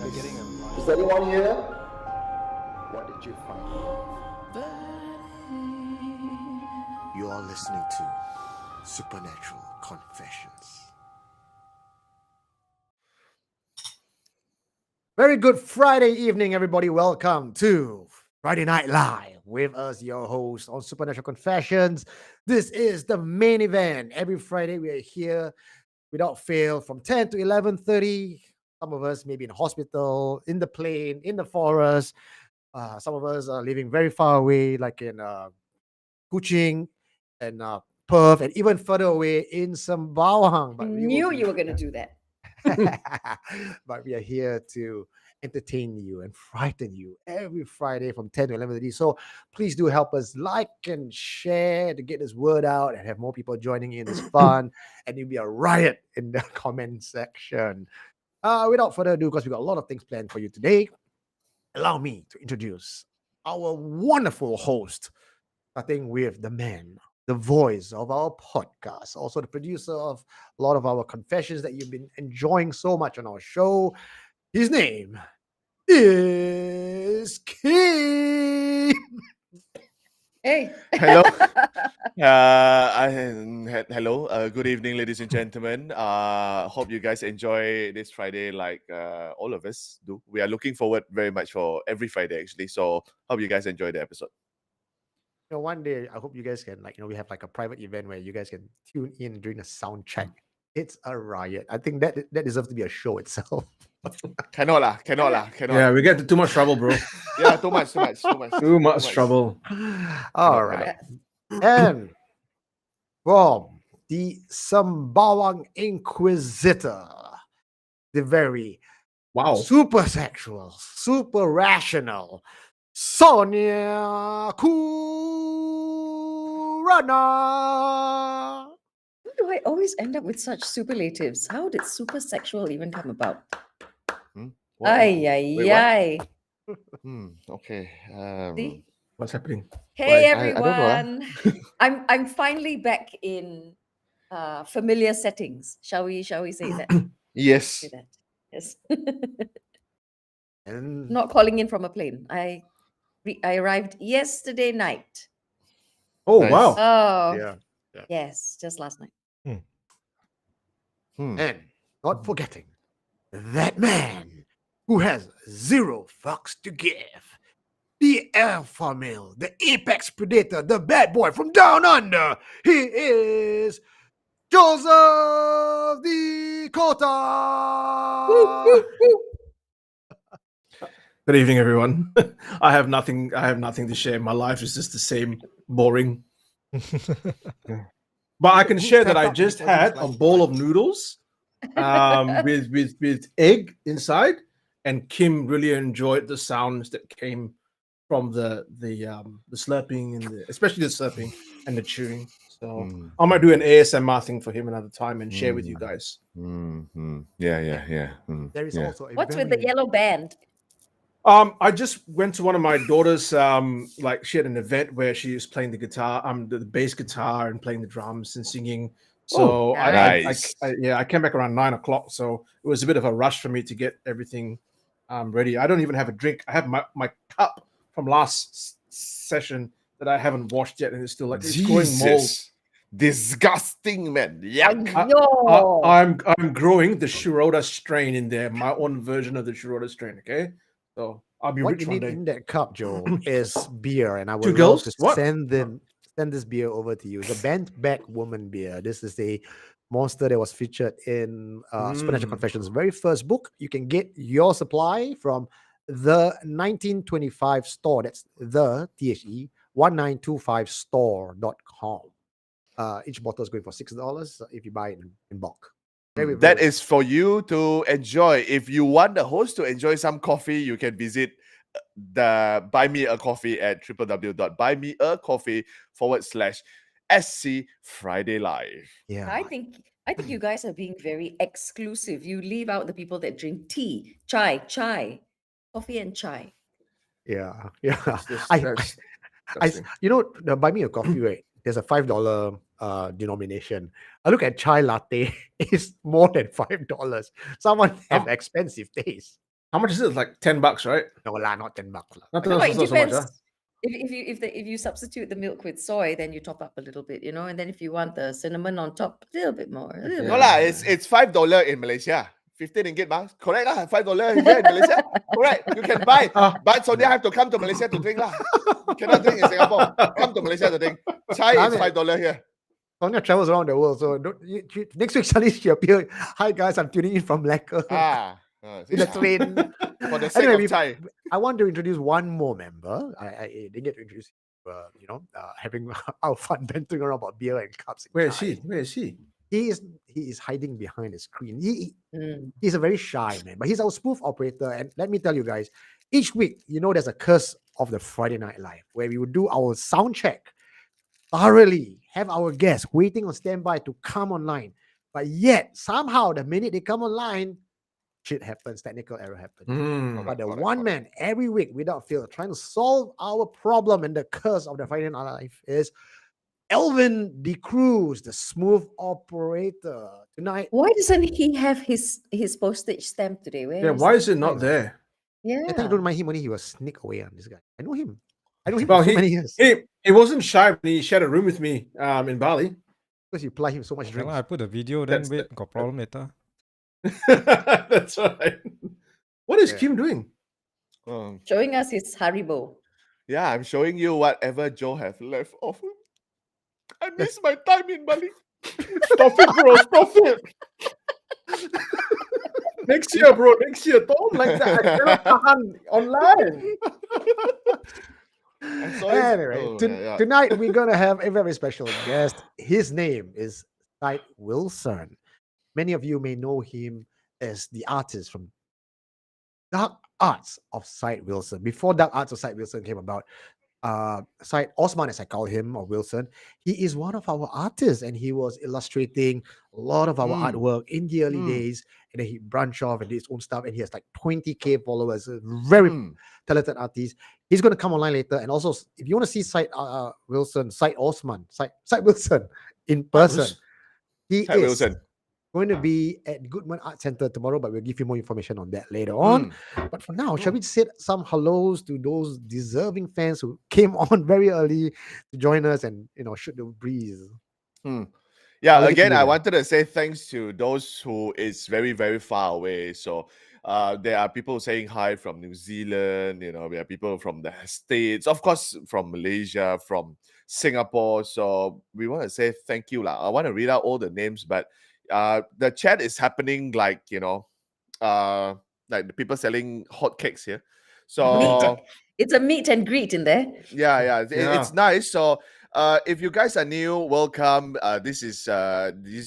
We're getting a Is anyone here? What did you find? You are listening to Supernatural Confessions. Very good Friday evening, everybody. Welcome to Friday Night Live with us, your host on Supernatural Confessions. This is the main event. Every Friday we are here without fail from 10 to 11:30. Some of us may be in hospital, in the plane, in the forest. Some of us are living very far away, like in Kuching and Perth, and even further away in Sembawang. I knew you were going to do that. But we are here to entertain you and frighten you every Friday from 10 to 11:30. So please do help us like and share to get this word out and have more people joining in this fun. And it'll be a riot in the comment section. Without further ado, because we got a lot of things planned for you today, allow me to introduce our wonderful host, starting with the man, the voice of our podcast, also the producer of a lot of our confessions that you've been enjoying so much on our show. His name is Kim. Hey. Hello. Hello. Good evening, ladies and gentlemen. Hope you guys enjoy this Friday like all of us do. We are looking forward very much for every Friday, actually. So hope you guys enjoy the episode. One day, I hope you guys can, we have like a private event where you guys can tune in during a sound check. It's a riot. I think that deserves to be a show itself. Cannot lah. Yeah, we get into too much trouble, bro. Yeah, too much. Too much trouble. All right. And from the Sembawang Inquisitor, the very super sexual, super rational Sonia Kurana. Why do I always end up with such superlatives? How did super sexual even come about? Ay. Okay. See? What's happening? Hey I don't know, everyone. I'm finally back in familiar settings. Shall we say that? Yes. Say that. Yes. And Not calling in from a plane. I arrived yesterday night. Oh, Nice. wow. Oh, yeah. yes, just last night. And not forgetting that man who has zero fucks to give. The alpha male, the apex predator, the bad boy from down under. He is Joseph the Kota. Good evening, everyone. I have nothing to share. My life is just the same, boring. But I can share that I just had a bowl of noodles with egg inside, and Kim really enjoyed the sounds that came from the slurping and especially the slurping and the chewing. So I might do an ASMR thing for him another time and share with you guys. Yeah. There is also a What's with the yellow band? I just went to one of my daughter's she had an event where she was playing the guitar, the bass guitar, and playing the drums and singing. So nice. I came back around 9 o'clock, so it was a bit of a rush for me to get everything ready. I don't even have a drink. I have my cup from last session that I haven't washed yet, and it's still it's growing mold. Disgusting, man. Yuck. I'm growing the Shiroda strain in there, my own version of the Shiroda strain. Okay, so I'll be what rich you one need day. in that cup, Joe, is beer, and I would Two love girls? to What? send this beer over to you. The Bent Back Woman beer. This is a monster that was featured in Supernatural Confessions' very first book. You can get your supply from the 1925 store. That's the THE 1925store.com. Each bottle is going for $6 if you buy it in bulk. That is for you to enjoy. If you want the host to enjoy some coffee, you can visit the Buy Me a Coffee at www.buymeacoffee.com/SC Friday Live. Yeah. I think you guys are being very exclusive. You leave out the people that drink tea, chai, coffee and chai. Yeah. That's The Buy Me a Coffee, right? There's a $5 denomination. I look at chai latte, it's more than $5. Someone have expensive taste. How much is it? Like $10, right? No lah, not $10 lah. Not, No, not, it not so much, depends. huh? If you substitute the milk with soy, then you top up a little bit, and then if you want the cinnamon on top, a little bit more. A little No bit. lah, it's $5 in Malaysia. 15 ringgit, ma. Correct lah. $5 here in Malaysia. Correct. You can buy, but Sonia have to come to Malaysia to drink lah. You cannot drink in Singapore. Come to Malaysia to drink. Chai is $5 here. Sonia travels around the world, so next week suddenly she appear. Hi guys, I'm tuning in from Lekker in the train. For the sake Anyway, of chai. I want to introduce one more member. I didn't get to introduce, having our fun bantering around about beer and cups. And Where is chai. he? Where is he? He is hiding behind the screen. Mm. He's a very shy man, but he's our spoof operator. And let me tell you guys, each week, there's a curse of the Friday Night Live where we would do our sound check thoroughly, have our guests waiting on standby to come online. But yet, somehow, the minute they come online, shit happens, technical error happens. But the one man every week without fail trying to solve our problem and the curse of the Friday Night Live is Elvin De Cruz, the smooth operator. Tonight, Why doesn't he have his postage stamp today? Where Yeah, is why it? is it not there? Yeah. I think you don't mind him, only he was sneak away on this guy. I know him. I know him Well, for so many years. He wasn't shy when he shared a room with me in Bali. Because you apply him so much Yeah, drinks. lah, I put the video, then That's wait, got problem later. That's right. What is Yeah. Kim doing? Showing us his Haribo. Yeah, I'm showing you whatever Joe have left of him. I miss my time in Bali. Stop it, bro. Stop it. Next year, bro. Next year. Don't like that. I cannot tahan online. I saw his- Anyway, oh, yeah. tonight we're gonna have a very special guest. His name is Syed Wilson. Many of you may know him as the artist from Dark Arts of Syed Wilson. Before Dark Arts of Syed Wilson came about, Syed Osman, as I call him, or Wilson, he is one of our artists, and he was illustrating a lot of our artwork in the early days, and then he branched off and did his own stuff, and he has like 20K followers. A very talented artist. He's going to come online later, and also if you want to see Syed Wilson, Syed Osman, Syed Wilson in person, he Syed is Wilson. going to be at Goodman Art Center tomorrow, but we'll give you more information on that later on. But for now, shall we say some hellos to those deserving fans who came on very early to join us and shoot the breeze? Yeah, I'll leave it to again, you I then. wanted to say thanks to those who is very, very far away. So there are people saying hi from New Zealand, we have people from the States, of course, from Malaysia, from Singapore. So we want to say thank you. I want to read out all the names, but the chat is happening like the people selling hot cakes here. So It's a meet and greet in there. yeah, it's nice. So if you guys are new, welcome. This is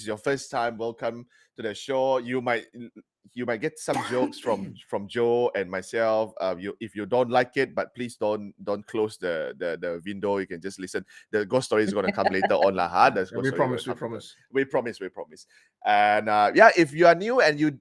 your first time. Welcome to the show. You might get some jokes from Joe and myself. If you don't like it, but please don't close the window. You can just listen. The ghost story is gonna come later on, lah. We promise. We promise. We promise. And if you are new and you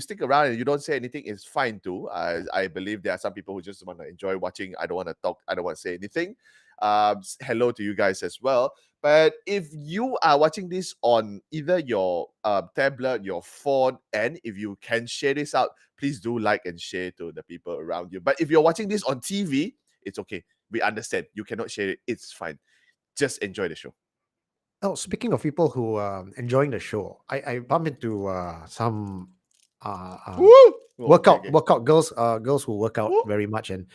stick around and you don't say anything, it's fine too. I believe there are some people who just want to enjoy watching. I don't want to talk. I don't want to say anything. Hello to you guys as well. But if you are watching this on either your tablet, your phone, and if you can share this out, please do like and share to the people around you. But if you're watching this on TV, it's okay. We understand. You cannot share it. It's fine. Just enjoy the show. Oh, speaking of people who are enjoying the show, I bumped into some workout girls who work out very much, and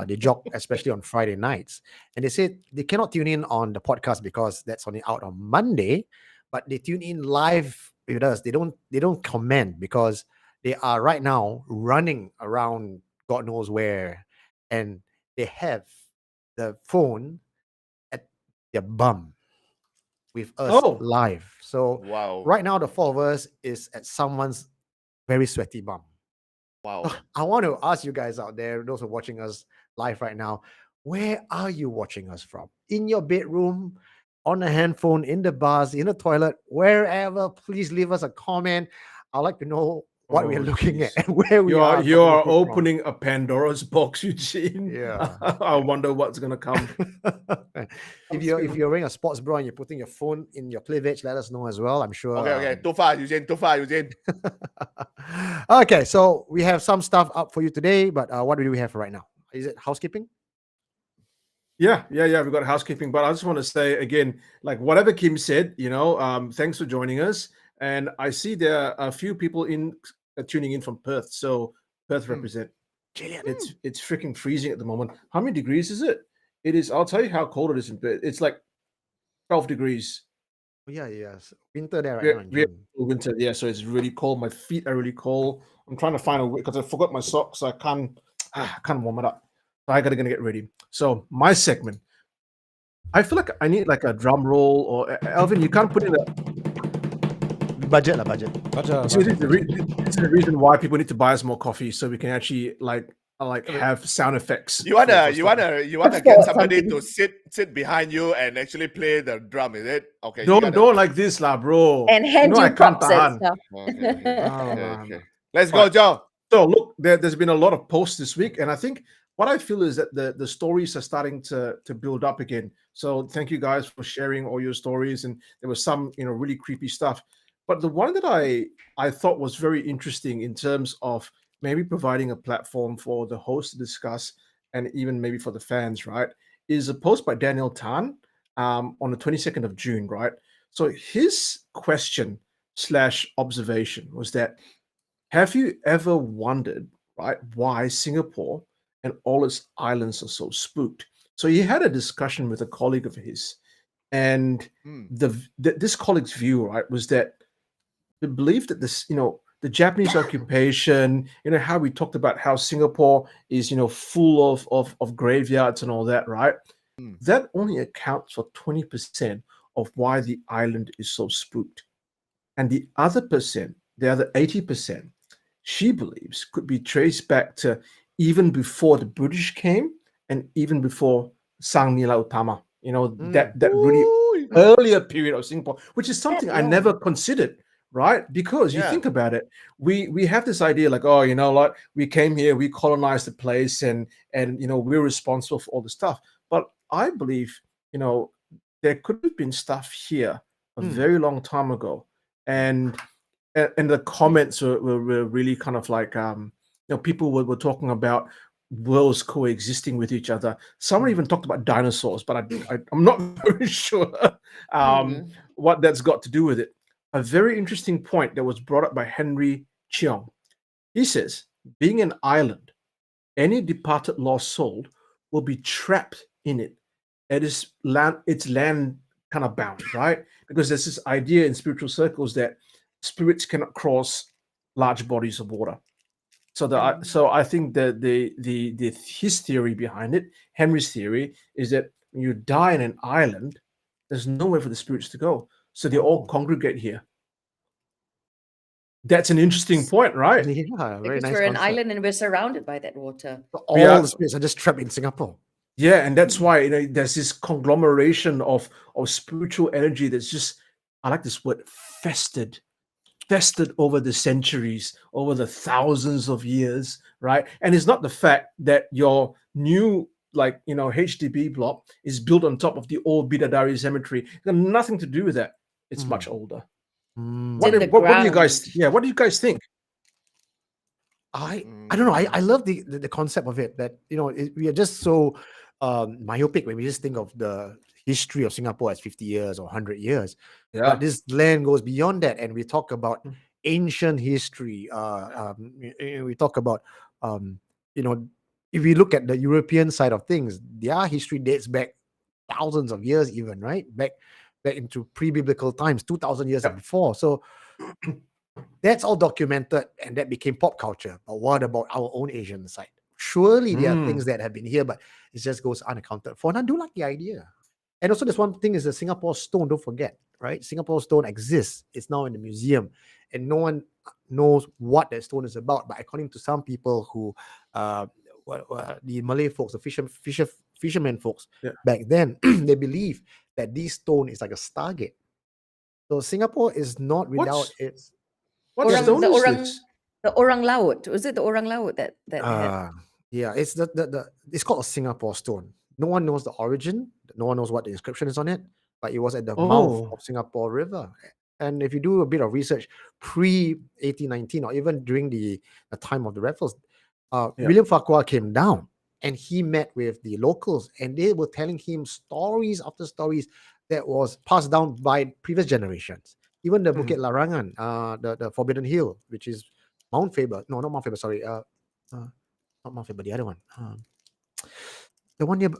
they jog especially on Friday nights, and they said they cannot tune in on the podcast because that's only out on Monday, but they tune in live with us. They don't comment because they are right now running around God knows where, and they have the phone at their bum with us live. So Wow. right now the four of us is at someone's very sweaty bum. Wow. I want to ask you guys out there, those who are watching us live right now, where are you watching us from? In your bedroom, on a handphone, in the bus, in the toilet, wherever, please leave us a comment. I'd like to know what we are Oh, looking jeez. at and where we You are. are coming from. opening a Pandora's box, Eugene. Yeah. I wonder what's gonna come. if you're wearing a sports bra and you're putting your phone in your cleavage, let us know as well. I'm sure. Okay. Too far, Eugene. Too far, Eugene. Okay, so we have some stuff up for you today, but what do we have right now? Is it housekeeping? Yeah. We've got housekeeping, but I just want to say again, like whatever Kim said, thanks for joining us. And I see there are a few people tuning in from Perth. So Perth represent. It's freaking freezing at the moment. How many degrees is it? It is. I'll tell you how cold it is in Perth. It's like 12 degrees. Oh, yes. Winter there right now in We have June. winter, yeah. So it's really cold. My feet are really cold. I'm trying to find a way because I forgot my socks. So I can't warm it up. So I gotta get ready. So my segment. I feel like I need like a drum roll or Alvin. You can't put in a. Budget. See, this is the reason why people need to buy us more coffee so we can actually like have sound effects. You wanna Let's get go, somebody something. to sit behind you and actually play the drum, is it? Okay. Don't like this, lah, bro. And hand you I can't props and tahan. stuff. Okay. Let's go, Joe. So look, there's been a lot of posts this week, and I think what I feel is that the stories are starting to build up again. So thank you guys for sharing all your stories, and there was some really creepy stuff. But the one that I thought was very interesting in terms of maybe providing a platform for the host to discuss, and even maybe for the fans, right, is a post by Daniel Tan on the 22nd of June, right? So his question / observation was that, have you ever wondered, right, why Singapore and all its islands are so spooked? So he had a discussion with a colleague of his, and this colleague's view, right, was that the belief that this, the Japanese occupation, how we talked about how Singapore is, full of graveyards and all that, right? That only accounts for 20% of why the island is so spooked. And the other 80%, she believes could be traced back to even before the British came and even before Sang Nila Utama, that really earlier period of Singapore, which is something I never considered. Right? Because you think about it, we have this idea like, oh, like we came here, we colonized the place, and we're responsible for all the stuff. But I believe, there could have been stuff here a very long time ago, and the comments were really kind of like, people were talking about worlds coexisting with each other. Someone even talked about dinosaurs, but I'm not very sure what that's got to do with it. A very interesting point that was brought up by Henry Cheong. He says, being an island, any departed lost soul will be trapped in it. It's land kind of bound, right? Because there's this idea in spiritual circles that spirits cannot cross large bodies of water. So I think that his theory behind it, Henry's theory, is that when you die in an island, there's nowhere for the spirits to go. So they all congregate here. That's an interesting point, right? Yeah, very Because nice we're an concept. island and we're surrounded by that water. All the spirits are just trapped in Singapore. Yeah, and that's why there's this conglomeration of spiritual energy that's just, I like this word, festered over the centuries, over the thousands of years, right? And it's not the fact that your new HDB block is built on top of the old Bidadari cemetery. It's got nothing to do with that. It's much older. What do you guys? Yeah, what do you guys think? I don't know. I love the concept of it, that we are just so myopic when we just think of the history of Singapore as 50 years or 100 years. Yeah. But this land goes beyond that, and we talk about ancient history. We talk about if we look at the European side of things, their history dates back thousands of years, even, right? Back into pre-biblical times, 2,000 years and before. So that's all documented, and that became pop culture. But what about our own Asian side? Surely there are things that have been here, but it just goes unaccounted for. And I do like the idea. And also, there's one thing is the Singapore stone. Don't forget, right? Singapore stone exists. It's now in the museum, and no one knows what that stone is about. But according to some people who, the Malay folks, the fishermen folks back then, they believe that this stone is like a stargate. So Singapore is not without its. What stone is this? The Orang Laut. Was it the Orang Laut that had? Yeah, it's it's called a Singapore stone. No one knows the origin. No one knows what the inscription is on it, but it was at the mouth Oh, of Singapore River. And if you do a bit of research pre 1819 or even during the time of the Raffles, Yeah. William Farquhar came down and he met with the locals, and they were telling him stories after stories that was passed down by previous generations. Even the Bukit Larangan, the Forbidden Hill, which is Mount Faber. No, not Mount Faber. Sorry, not Mount Faber. The other one, the one near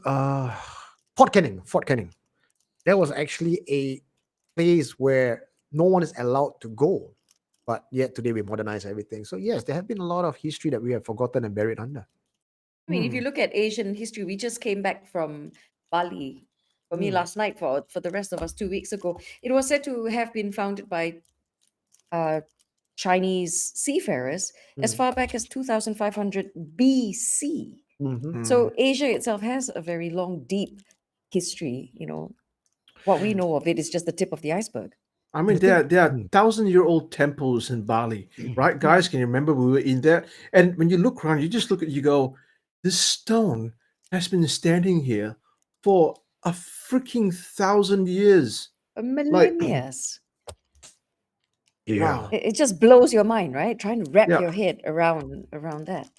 Fort Canning. Fort Canning. There was actually a place where no one is allowed to go, but yet today we modernize everything. So yes, there have been a lot of history that we have forgotten and buried under. I mean, if you look at Asian history, we just came back from Bali. For me, last night. For the rest of us, 2 weeks ago, it was said to have been founded by Chinese seafarers as far back as 2500 BC. So Asia itself has a very long, deep history. What we know of it is just the tip of the iceberg. I mean, there are 1,000-year-old temples in Bali, right, guys? Can you remember we were in there? And when you look around, you just look at, you go, this stone has been standing here for a freaking 1,000 years. A millennia. Yeah. Wow. It just blows your mind, right? Trying to wrap Yeah. your head around that.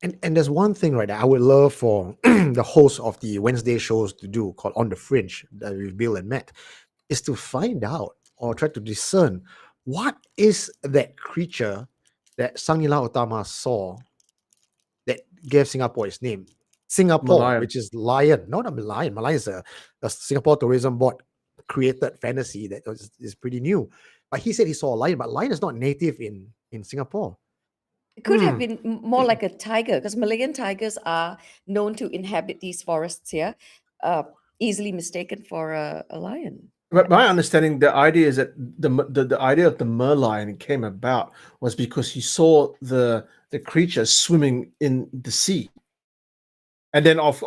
And there's one thing, right, that I would love for the host of the Wednesday shows to do, called On the Fringe, that we've Bill and Matt, is to find out or try to discern what is that creature that Sang Nila Utama saw that gave Singapore its name. Singapore, Malayan. which is lion, not a Malayan. Malayan is a Singapore Tourism Board created fantasy that is pretty new. But he said he saw a lion, but lion is not native in Singapore. It could have been more like a tiger, because Malayan tigers are known to inhabit these forests here, easily mistaken for a lion. But my understanding, the idea is that the idea of the merlion came about was because he saw the creature swimming in the sea, and then of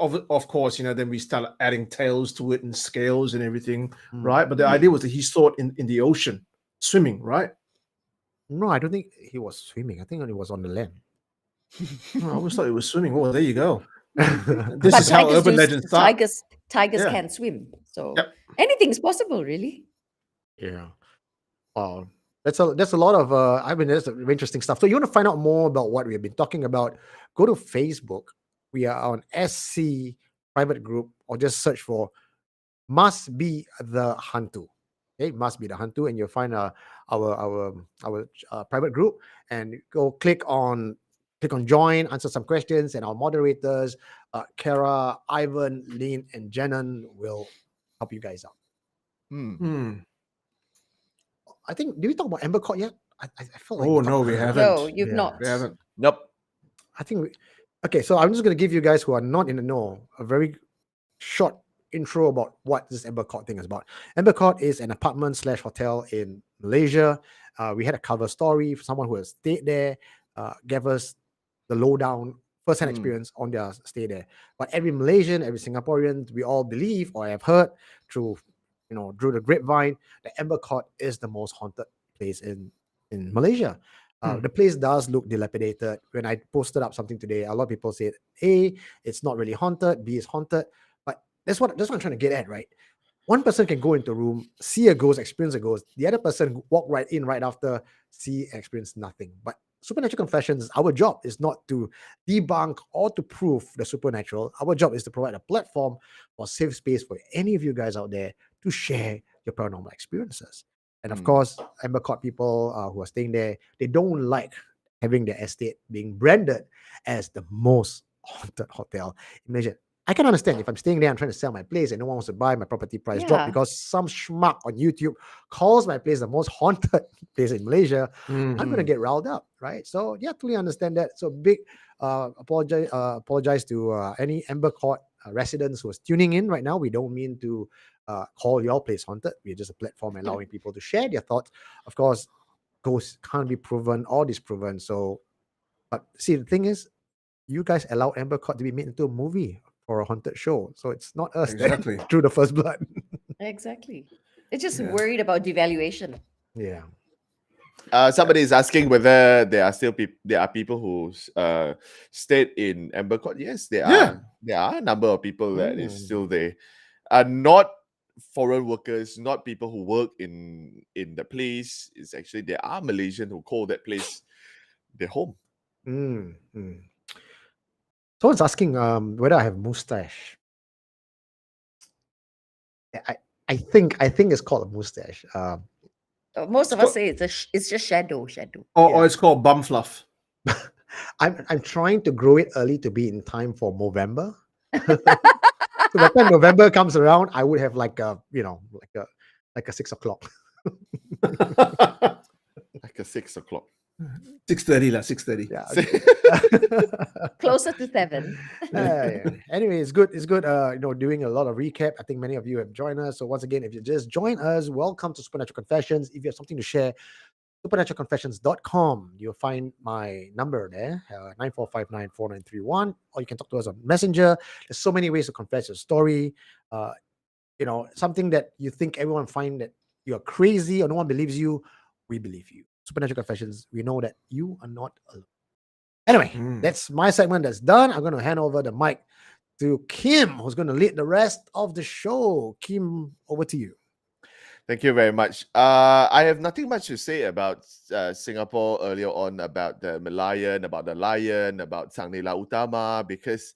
course, then we start adding tails to it and scales and everything, right? But the idea was that he saw it in the ocean swimming, right? No, I don't think he was swimming. I think it was on the land. I always thought it was swimming. Well, there you go. This This But is how tigers urban legends start. Tigers Yeah. can't swim, so Yep. anything's possible, really. Yeah. Wow. That's a lot of there's interesting stuff. So you want to find out more about what we've been talking about, go to Facebook. We are on SC private group, or just search for Must Be the Hantu. Okay, Must Be the Hantu, and you'll find our private group, and go click on join, answer some questions, and our moderators, Kara, Ivan, Lynn, and Jenon will help you guys out. I think, did we talk about Amber Court yet? I felt like Oh we no, talked we about it. haven't. No, you've Yeah. not. We haven't. Nope. I think okay, so I'm just going to give you guys who are not in the know a very short intro about what this Amber Court thing is about. Amber Court is an apartment/hotel in Malaysia. We had a cover story for someone who has stayed there, gave us the lowdown first-hand experience on their stay there. But every Malaysian, every Singaporean, we all believe or have heard through the grapevine, that Amber Court is the most haunted place in Malaysia. The place does look dilapidated. When I posted up something today, a lot of people said, A, it's not really haunted, B, it's haunted. But that's what I'm trying to get at, right? One person can go into a room, see a ghost, experience a ghost. The other person walk right in right after, see, experience nothing. But Supernatural Confessions, our job is not to debunk or to prove the supernatural. Our job is to provide a platform or safe space for any of you guys out there to share your paranormal experiences. And of course, Amber Court people who are staying there, they don't like having their estate being branded as the most haunted hotel in Malaysia. I can understand if I'm staying there, I'm trying to sell my place and no one wants to buy, my property price drop Yeah. because some schmuck on YouTube calls my place the most haunted place in Malaysia. I'm going to get riled up, right? So yeah, totally understand that. So big apologize to any Amber Court residents who are tuning in right now. We don't mean to call your place haunted. We're just a platform allowing people to share their thoughts. Of course, ghosts can't be proven or disproven. So, but see, the thing is, you guys allow Amber Court to be made into a movie or a haunted show. So it's not us that Exactly. drew the first blood. Exactly. They're just worried about devaluation. Yeah. Somebody is asking whether there are still people who stayed in Amber Court. Yes, there Yeah. are. There are a number of people that is Mm. still there. Not foreign workers, not people who work in the place. It's actually there are Malaysian who call that place their home. Mm, mm. Someone's asking whether I have mustache. I think it's called a mustache. Most of us say it's just shadow. Or it's called bum fluff. I'm trying to grow it early to be in time for November. So by the time November comes around, I would have like a 6 o'clock. Like a 6 o'clock. 6:30 lah, 6:30. Yeah. Closer to 7. Yeah. Anyway, it's good. It's good. Doing a lot of recap. I think many of you have joined us. So once again, if you just join us, welcome to Supernatural Confessions. If you have something to share, supernaturalconfessions.com. You'll find my number there, 94594931, or you can talk to us on Messenger. There's so many ways to confess your story. Something that you think everyone find that you're crazy or no one believes you. We believe you. Supernatural Confessions, we know that you are not alone. Anyway, that's my segment that's done. I'm going to hand over the mic to Kim, who's going to lead the rest of the show. Kim, over to you. Thank you very much. I have nothing much to say about Singapore earlier on, about the Malayan, about the lion, about Sang Nila Utama, because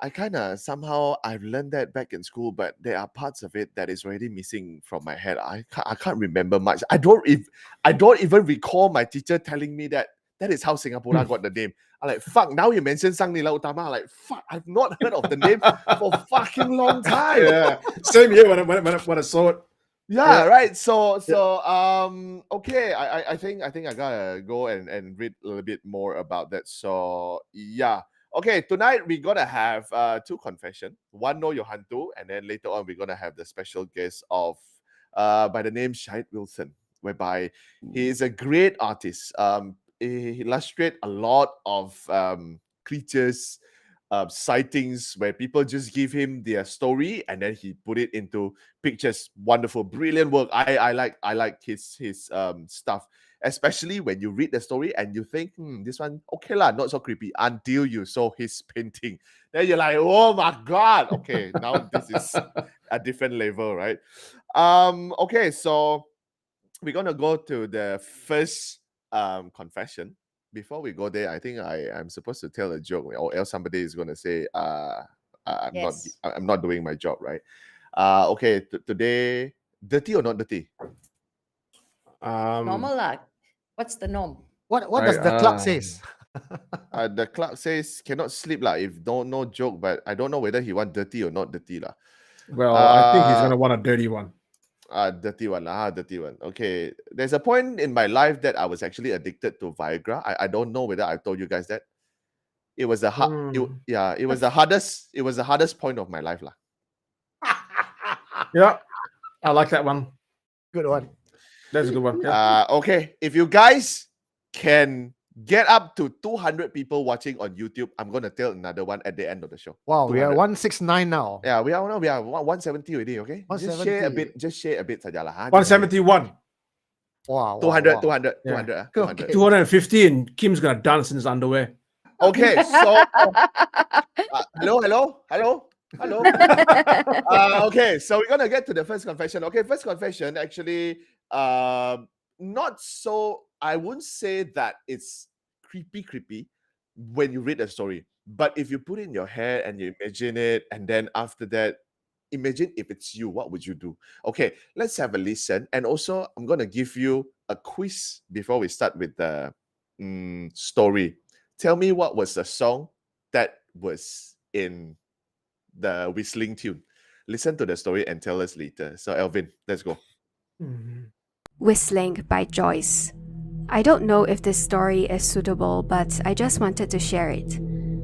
I kind of somehow I've learned that back in school, but there are parts of it that is already missing from my head. I can't remember much. I don't even recall my teacher telling me that is how Singapore got the name. I'm like, fuck, now you mentioned Sang Nila Utama. I'm like, fuck, I've not heard of the name for fucking long time. Yeah. Same here when I saw it. Yeah, right. So okay. I think I gotta go and read a little bit more about that. So yeah. Okay, tonight we're gonna have 2 confession. One, Know Your Hantu, and then later on we're gonna have the special guest of by the name Syed Wilson, whereby he is a great artist. He illustrates a lot of creatures, sightings where people just give him their story and then he put it into pictures. Wonderful, brilliant work. I like his stuff, especially when you read the story and you think, this one okay lah, not so creepy, until you saw his painting. Then you're like, oh my god, okay, now this is a different level, right? Okay, so we're gonna go to the first confession. Before we go there, I think I'm supposed to tell a joke, or else somebody is gonna say, Yes. I'm not doing my job, right? Okay, today, dirty or not dirty? Normal lah. What's the norm? What does the clock says? The clerk says cannot sleep lah if no joke, but I don't know whether he want dirty or not dirty lah. Well, I think he's gonna want a dirty one. Dirty one lah, dirty one. Okay, there's a point in my life that I was actually addicted to Viagra. I don't know whether I told you guys that. It was the it was the hardest point of my life lah. Yeah, I like that one. Good one. That's a good one. Yeah. Okay, if you guys can get up to 200 people watching on YouTube, I'm gonna tell another one at the end of the show. Wow, we are 200. 169 now. Yeah, we are 170 already. Okay, just share a bit. Just share a bit saja lah. 171. Wow. 200, wow. 200, Yeah. 200, Okay. 250, and Kim's gonna dance in his underwear. Okay, so hello. Okay, so we're gonna get to the first confession. Okay, first confession actually, not so. I wouldn't say that it's creepy when you read the story, but if you put it in your head and you imagine it, and then after that, imagine if it's you, what would you do? Okay, let's have a listen, and also I'm gonna give you a quiz before we start with the story. Tell me what was the song that was in the whistling tune. Listen to the story and tell us later. So Elvin, let's go. Whistling by Joice. I don't know if this story is suitable, but I just wanted to share it.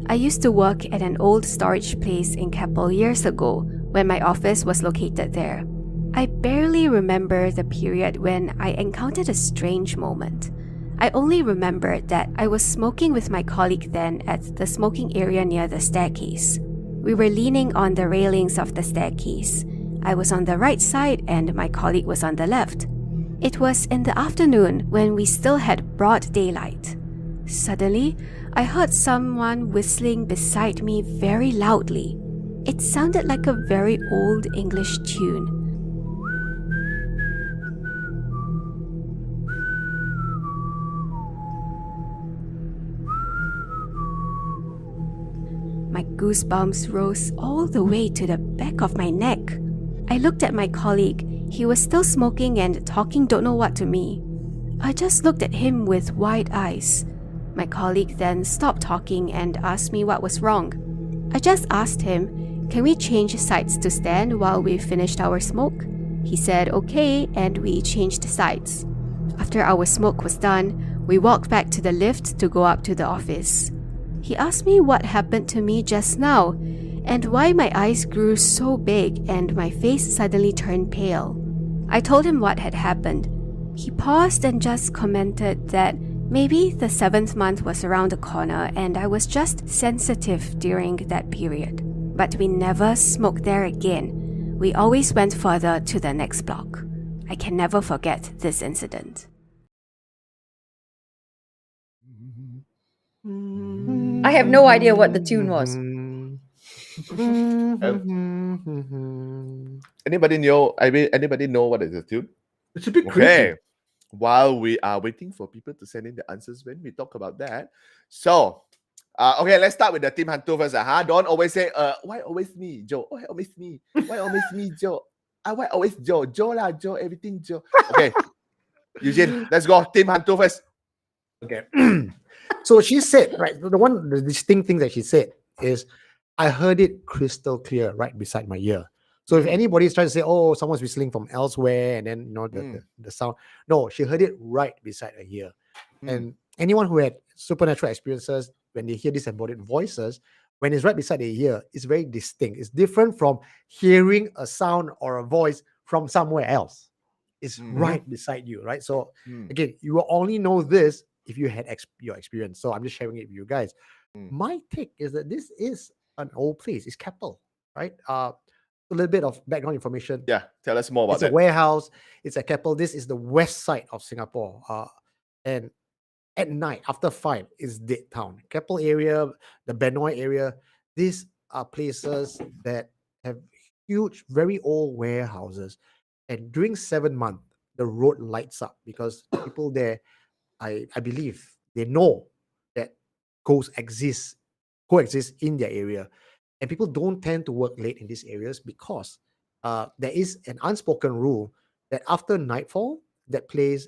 I used to work at an old storage place in Keppel years ago when my office was located there. I barely remember the period when I encountered a strange moment. I only remembered that I was smoking with my colleague then at the smoking area near the staircase. We were leaning on the railings of the staircase. I was on the right side and my colleague was on the left. It was in the afternoon when we still had broad daylight. Suddenly, I heard someone whistling beside me very loudly. It sounded like a very old English tune. My goosebumps rose all the way to the back of my neck. I looked at my colleague. He was still smoking and talking don't know what to me. I just looked at him with wide eyes. My colleague then stopped talking and asked me what was wrong. I just asked him, "Can we change sides to stand while we finished our smoke?" He said okay, and we changed sides. After our smoke was done, we walked back to the lift to go up to the office. He asked me what happened to me just now and why my eyes grew so big and my face suddenly turned pale. I told him what had happened. He paused and just commented that maybe the 7th month was around the corner and I was just sensitive during that period. But we never smoked there again. We always went further to the next block. I can never forget this incident. I have no idea what the tune was. Anybody know? Anybody know what is the tune? It's a bit Okay. creepy. While we are waiting for people to send in the answers when we talk about that. So, okay, let's start with the Team Hantu first. Don't always say, why always me, Joe? Why always me? Why always me, Joe? Why always Joe? Joe lah, Joe, everything Joe. Okay, Eugene, let's go. Team Hantu first. Okay. So she said, right, the distinct thing that she said is, I heard it crystal clear right beside my ear. So if anybody's trying to say, oh, someone's whistling from elsewhere and then, the sound, no, she heard it right beside her ear. And anyone who had supernatural experiences, when they hear disembodied voices, when it's right beside their ear, it's very distinct. It's different from hearing a sound or a voice from somewhere else. It's right beside you, right? So again, you will only know this if you had your experience. So I'm just sharing it with you guys. My take is that this is an old place. It's Keppel, right? A little bit of background information. Yeah, tell us more about It's that. a warehouse. It's a Keppel. This is the west side of Singapore. And at night, after 5, is dead town. Keppel area, the Benoi area, these are places that have huge, very old warehouses. And during 7 months, the road lights up because people there, I believe, they know that ghosts coexist in their area. And people don't tend to work late in these areas because there is an unspoken rule that after nightfall, that place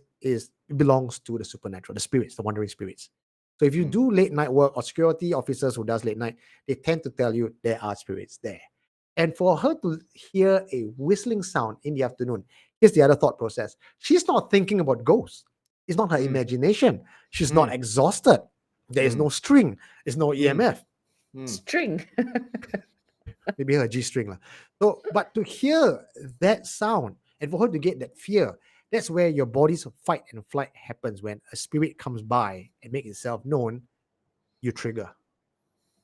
belongs to the supernatural, the spirits, the wandering spirits. So if you do late night work, or security officers who does late night, they tend to tell you there are spirits there. And for her to hear a whistling sound in the afternoon, here's the other thought process. She's not thinking about ghosts. It's not her imagination. She's not exhausted. There is no string. There's no EMF. String. Maybe her G-string. So, but to hear that sound and for her to get that fear, that's where your body's fight and flight happens. When a spirit comes by and makes itself known, you trigger.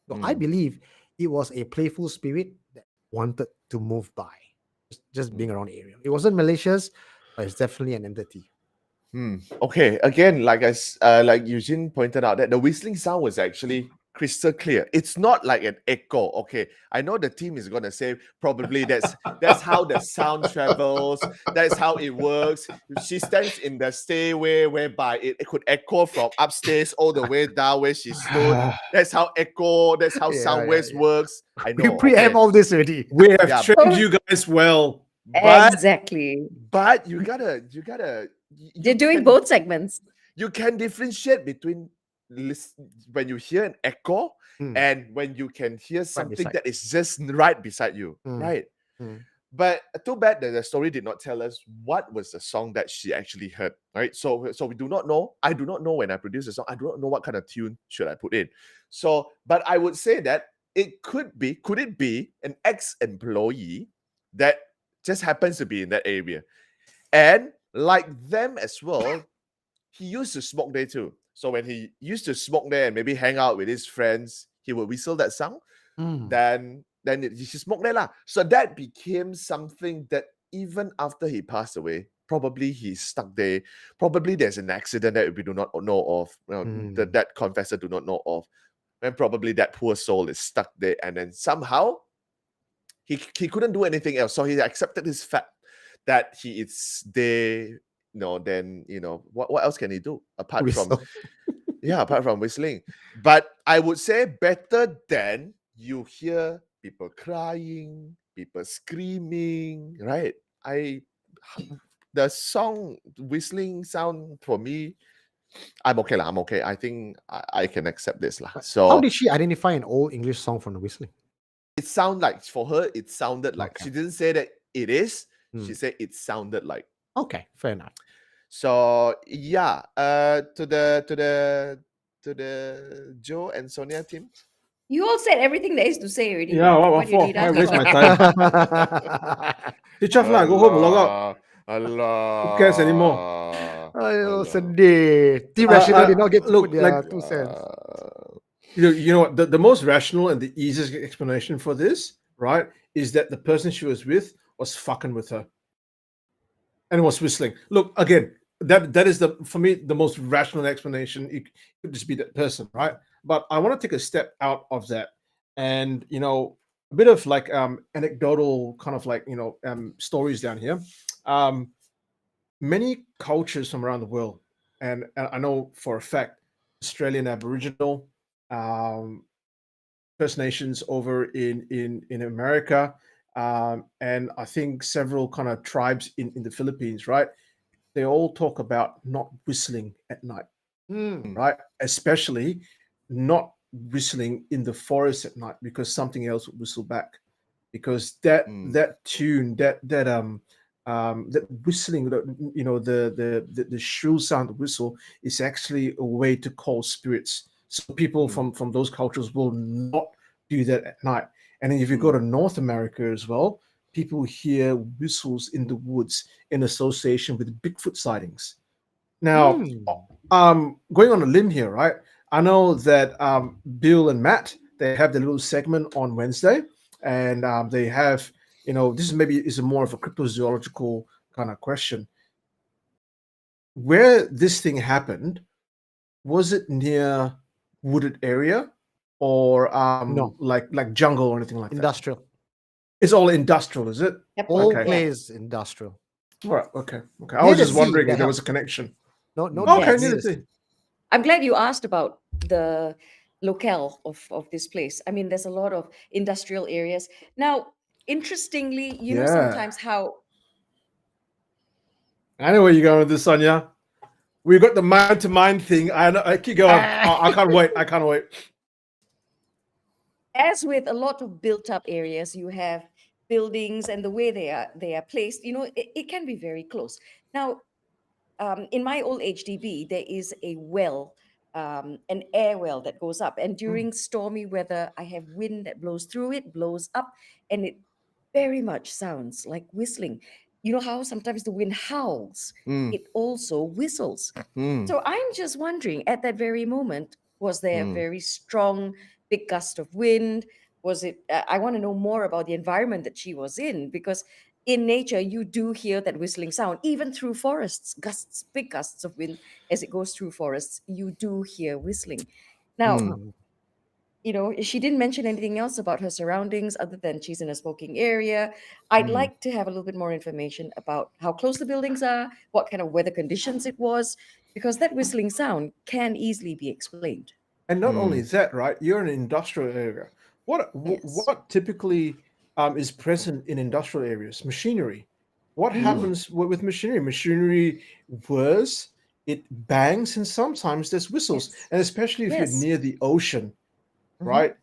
So I believe it was a playful spirit that wanted to move by, just being around the area. It wasn't malicious, but it's definitely an entity. Okay, again, like Eugene pointed out, that the whistling sound was actually crystal clear. It's not like an echo. Okay, I know the team is gonna say probably that's how the sound travels. That's how it works. She stands in the stairway whereby it could echo from upstairs all the way down where she stood. That's how sound waves works. I know. We preempt all this already. We have trained you guys well. Exactly. But you gotta. They're doing both segments. You can differentiate between when you hear an echo and when you can hear something that is just right beside you, right? But too bad that the story did not tell us what was the song that she actually heard, right? So we do not know. I do not know when I produce a song. I do not know what kind of tune should I put in. So, but I would say that could it be an ex-employee that just happens to be in that area, and like them as well, he used to smoke there too. So when he used to smoke there and maybe hang out with his friends, he would whistle that sound. Then he smoked there lah. So that became something that even after he passed away, probably he's stuck there. Probably there's an accident that we do not know of. That confessor do not know of. And probably that poor soul is stuck there, and then somehow he couldn't do anything else. So he accepted his fact that he is there. Then what else can he do apart from apart from whistling? But I would say better than you hear people crying, people screaming, right? The song whistling sound for me, I'm okay lah. I'm okay. I think I can accept this lah. So how did she identify an old English song from the whistling? it sounded like, for her, it sounded like, Okay. she didn't say that it is. She said it sounded like. Okay, fair enough. So yeah, to the Joe and Sonia team. You all said everything there is to say already. Yeah, what do you for? need Why us waste for? my time? Switch off lah, go home, log out. Allah. Who cares anymore? Ayo, sedih. Team Rational did not get to look, put their like, 2 cents. You know what? The most rational and the easiest explanation for this, right, is that the person she was with was fucking with her and was whistling. Look, again, that is for me the most rational explanation. It could just be that person, right? But I want to take a step out of that, and a bit of like anecdotal kind of like stories down here. Many cultures from around the world, and I know for a fact Australian Aboriginal, First Nations over in America, and I think several kind of tribes in the Philippines, right? They all talk about not whistling at night, right? Especially not whistling in the forest at night, because something else would whistle back. Because that tune, that whistling, the shrill sound of whistle is actually a way to call spirits. So people from those cultures will not do that at night. And then if you go to North America as well, people hear whistles in the woods in association with Bigfoot sightings. Now, going on a limb here, right? I know that Bill and Matt, they have the little segment on Wednesday, and they have, this is more of a cryptozoological kind of question. Where this thing happened, was it near wooded area or No, like jungle or anything like that? industrial. It's all industrial, is it? Yep. All Okay. place industrial. All right. Okay. I Near was the just sea, wondering that if there was a helps. connection. No, Okay. Yes. Near the sea. I'm glad you asked about the locale of this place. I mean, there's a lot of industrial areas. Now, interestingly, you know, Yeah. sometimes how I know where you're going with this, Sonia. We've got the mind-to-mind thing. I know. I keep going. I can't wait. I can't wait. as with a lot of built up areas, you have buildings and the way they are placed, it can be very close. Now, in my old HDB, there is a well, an air well that goes up. And during stormy weather, I have wind that blows through it, blows up, and it very much sounds like whistling. You know how sometimes the wind howls? It also whistles. So I'm just wondering, at that very moment, was there a very strong, big gust of wind? Was it? I want to know more about the environment that she was in, because in nature you do hear that whistling sound, even through forests, gusts, big gusts of wind as it goes through forests. You do hear whistling. Now, she didn't mention anything else about her surroundings other than she's in a smoking area. I'd like to have a little bit more information about how close the buildings are, what kind of weather conditions it was, because that whistling sound can easily be explained. And not only that, right? You're in an industrial area. What typically is present in industrial areas? Machinery. What happens with machinery? Machinery whirs, it bangs, and sometimes there's whistles. Yes. And especially if Yes. you're near the ocean, right?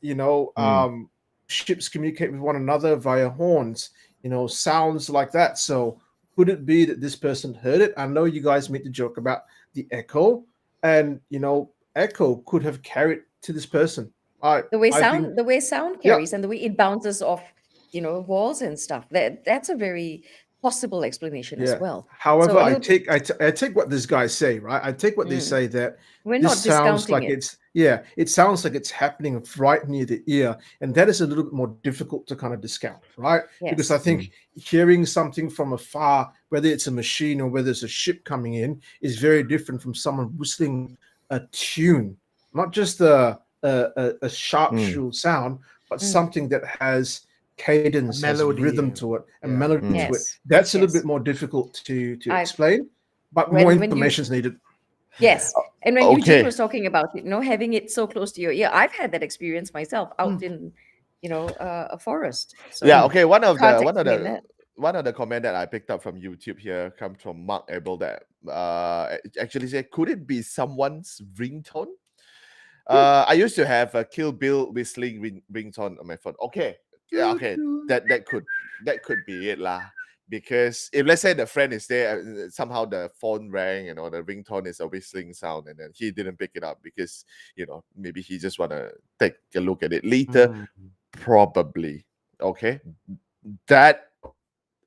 Ships communicate with one another via horns, sounds like that. So could it be that this person heard it? I know you guys made the joke about the echo, and echo could have carried to this person. The way think- sound carries and the way it bounces off, walls and stuff. That's a very possible explanation as well. However, So a I little take I take what these guys say, right? I take what they say that We're this not sounds discounting like it. it sounds like it's happening right near the ear, and that is a little bit more difficult to kind of discount, right? Because I Yes. think hearing something from afar, whether it's a machine or whether it's a ship coming in, is very different from someone whistling a tune, not just a sharp shrill sound, but something that has cadence, has melody, rhythm to it, and yeah. melody to it. Yes. That's a little Yes. bit more difficult to I- explain, but when- more when you- information is needed. Yes. And when Eugene Okay. was talking about it, having it so close to your ear, I've had that experience myself out in, a forest. So Yeah, okay. One of can't the explain that. one of the comment that I picked up from YouTube here comes from Marc Abel that actually said, could it be someone's ringtone? I used to have a Kill Bill whistling ringtone on my phone. Okay, yeah, okay, that could be it lah. Because if let's say the friend is there, somehow the phone rang, the ringtone is a whistling sound, and then he didn't pick it up because maybe he just wanna take a look at it later. Probably. Okay, that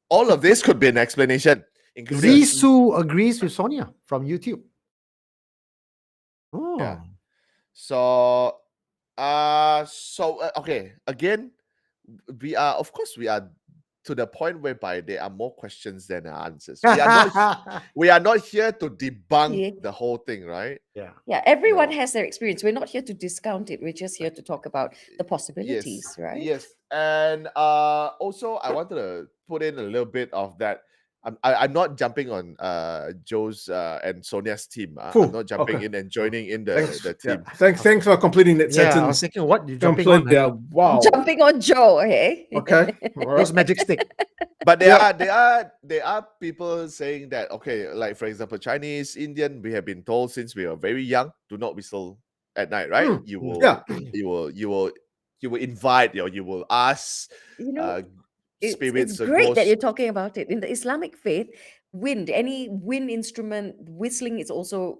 all of this could be an explanation. including- Risu agrees with Sonia from YouTube. Oh, Yeah. So, okay. Again, we are to the point whereby there are more questions than answers. We are not here to debunk Yeah. the whole thing, right? yeah. Yeah, everyone No. has their experience. We're not here to discount it. We're just here to talk about the possibilities, Yes, right? yes, and also I wanted to put in a little bit of that. I'm not jumping on Joe's and Sonia's team. Cool, I'm not jumping okay. in and joining in Thanks. the Yeah. team. Thanks for completing that Yeah, I was sentence. thinking, what you jumping on? Complete, yeah. Wow. Jumping on Joe, hey? Okay. All right. Those magic stick. But there Yeah. are people saying that, okay, like for example, Chinese, Indian, we have been told since we are very young, do not whistle at night, right? You will Yeah. you will invite or you will ask spirits It's or great that ghosts. you're talking about it. In the Islamic faith, any wind instrument, whistling is also,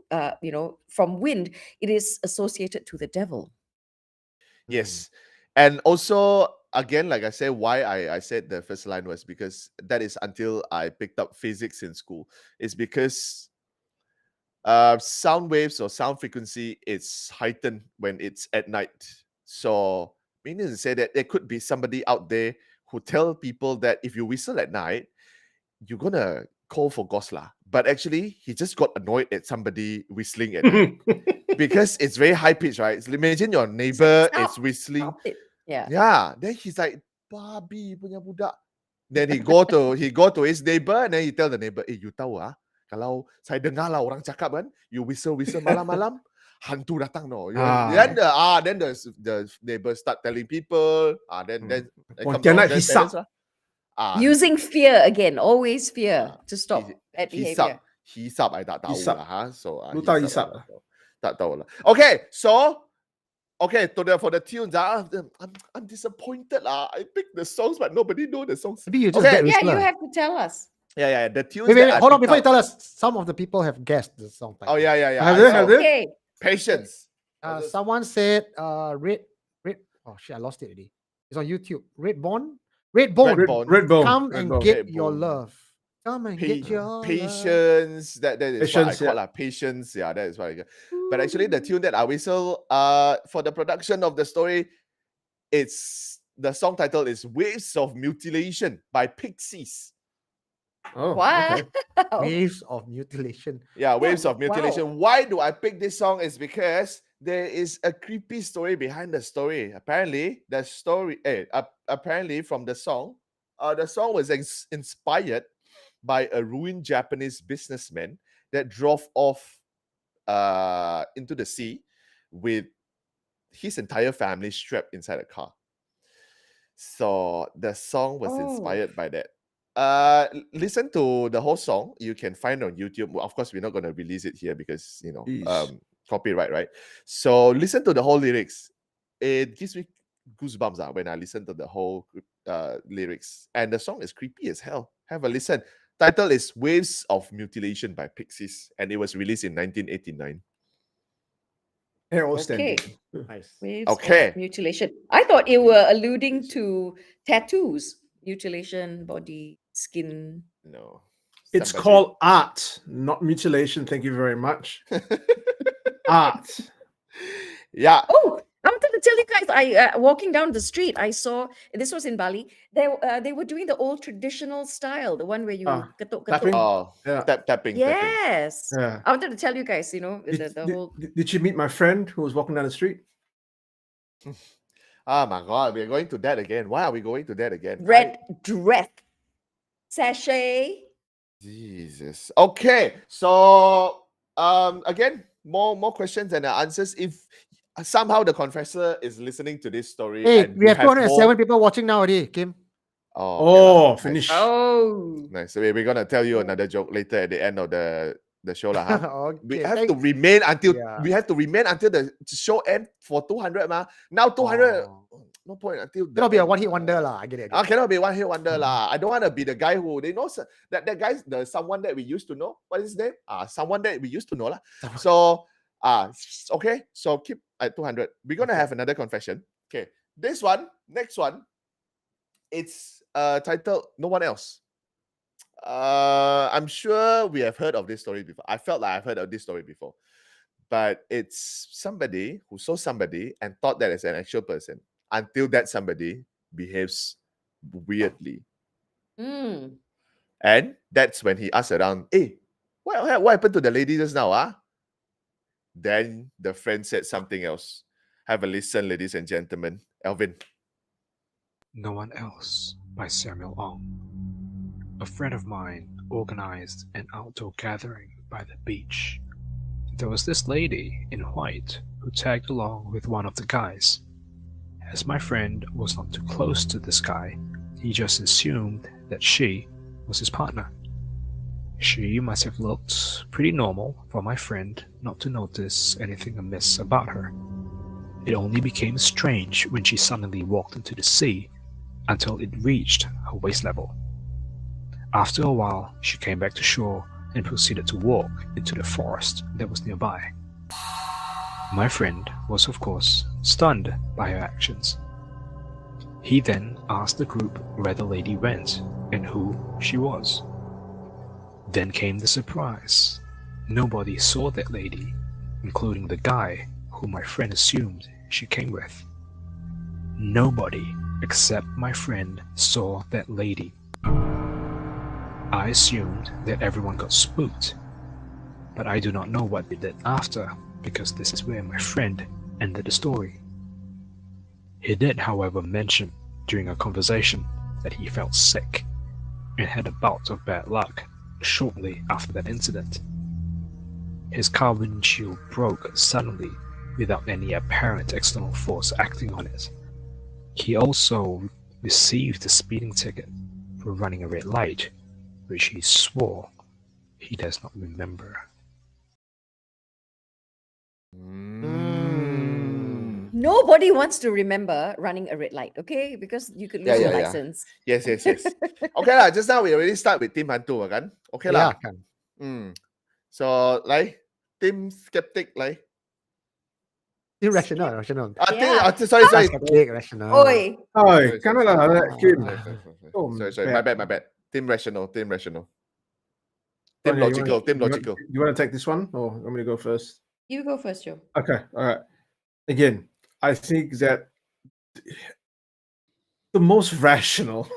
from wind, it is associated to the devil. Yes. And also, again, like I said, why I said the first line was because that is until I picked up physics in school. It's because sound waves or sound frequency is heightened when it's at night. So meaning to say that there could be somebody out there who tell people that if you whistle at night, you're gonna call for Gosla. But actually, he just got annoyed at somebody whistling at night. Because it's very high pitched, right? So imagine your neighbor is Stop, whistling. stop it. Yeah. Yeah. Then he's like, babi punya budak. Then he go to his neighbor and then he tell the neighbor, you tahu kalau saya dengar lah orang cakap kan, you whistle malam-malam, hantu datang no. Then the neighbors start telling people. Then it comes Pontianak down to hisap. parents lah. Using fear again, always fear to stop bad behavior. Hisap I tak tahu Hisap. lah ha. So Lu tahu hisap hisap? tak tahu lah. Okay, so for the tunes, I'm disappointed lah. I picked the songs, but nobody know the songs. Maybe you just Okay. get Yeah, whistler. you have to tell us. Yeah. The tunes. Wait, that I hold on. picked Before you out- tell us, some of the people have guessed the song title. Oh yeah. Have I they? saw. Have they? Okay. Patience. Someone said, red. Oh shit, I lost it already. It's on YouTube. Redbone. Redbone. Redbone. Come and get Redbone. your love. Come and get your love. Patience. That is Patience, what I call lah. Patience. Yeah, that is what I get. But actually, the tune that I whistle for the production of the story, the song title is "Waves of Mutilation" by Pixies. Oh, What? okay. Waves of mutilation. Yeah, Waves of wow. Mutilation. Why do I pick this song? Is because there is a creepy story behind the story. Apparently, apparently from the song was inspired by a ruined Japanese businessman that drove off into the sea with his entire family strapped inside a car. So the song was inspired by that. Listen to the whole song. You can find on YouTube. Well, of course, we're not going to release it here because Jeez. copyright, right? So listen to the whole lyrics. It gives me goosebumps when I listen to the whole lyrics, and the song is creepy as hell. Have a listen. Title is "Waves of Mutilation" by Pixies, and it was released in 1989. Hair all Okay. standing. Nice. Waves Okay. of mutilation. I thought it were alluding to tattoos, mutilation, body, skin. No. It's Somebody. called art, not mutilation. Thank you very much. Art. Yeah. Oh, I wanted to tell you guys. I walking down the street, I saw this was in Bali. They were doing the old traditional style, the one where you ketuk Tapping? ketuk. Oh, Yeah. tapping. Yes, Yeah. I wanted to tell you guys. You know, the whole. Did you meet my friend who was walking down the street? Oh my God, we're going to that again. Why are we going to that again? Red dress, sachet. Jesus. Okay, so again, more questions and answers. If somehow the confessor is listening to this story, Hey, and we have more- 207 people watching now already, Kim. Oh, okay lah. Oh, Nice. finish. Oh, Nice. So we're gonna tell you another joke later at the end of the show, lah. Huh? We Okay, have to remain until Yeah. the show end for 200, ma. Now 200, Oh. no point until the Cannot be a end, one-hit wonder lah. I get it. Ah, cannot be one hit wonder lah. I don't want to be the guy who they know that guy's the someone that we used to know. What is his name? Someone that we used to know lah. So okay. So keep at 200. We're gonna have another confession. Okay. This one, next one, it's titled "No One Else." I'm sure we have heard of this story before. I felt like I've heard of this story before, but it's somebody who saw somebody and thought that it's an actual person until that somebody behaves weirdly. And that's when he asked around, hey, what happened to the lady just now? Then the friend said something else. Have a listen, ladies and gentlemen. Alvin. No One Else by Samuel Ong. A friend of mine organized an outdoor gathering by the beach. There was this lady in white who tagged along with one of the guys. As my friend was not too close to this guy, he just assumed that she was his partner. She must have looked pretty normal for my friend not to notice anything amiss about her. It only became strange when she suddenly walked into the sea until it reached her waist level. After a while, she came back to shore and proceeded to walk into the forest that was nearby. My friend was, of course, stunned by her actions. He then asked the group where the lady went and who she was. Then came the surprise. Nobody saw that lady, including the guy who my friend assumed she came with. Nobody except my friend saw that lady. I assumed that everyone got spooked, but I do not know what they did after, because this is where my friend ended the story. He did, however, mention during a conversation that he felt sick and had a bout of bad luck shortly after that incident. His car windshield broke suddenly without any apparent external force acting on it. He also received a speeding ticket for running a red light, which he swore he does not remember. Nobody wants to remember running a red light, okay? Because you could lose your license. Yes. Okay lah, just now we already start with Team Hantu, kan? Okay lah. Yeah, kan. So, like, Team Skeptic, like. Irrational. Sorry. Skeptic, rational. Oi, Hi, can I have that, Kim? Sorry. My bad. Team Rational. Team Okay, Logical. Team you want- Logical. You want to take this one, or I'm going to go first? you go first, Joe. Okay, all right. Again, I think that the most rational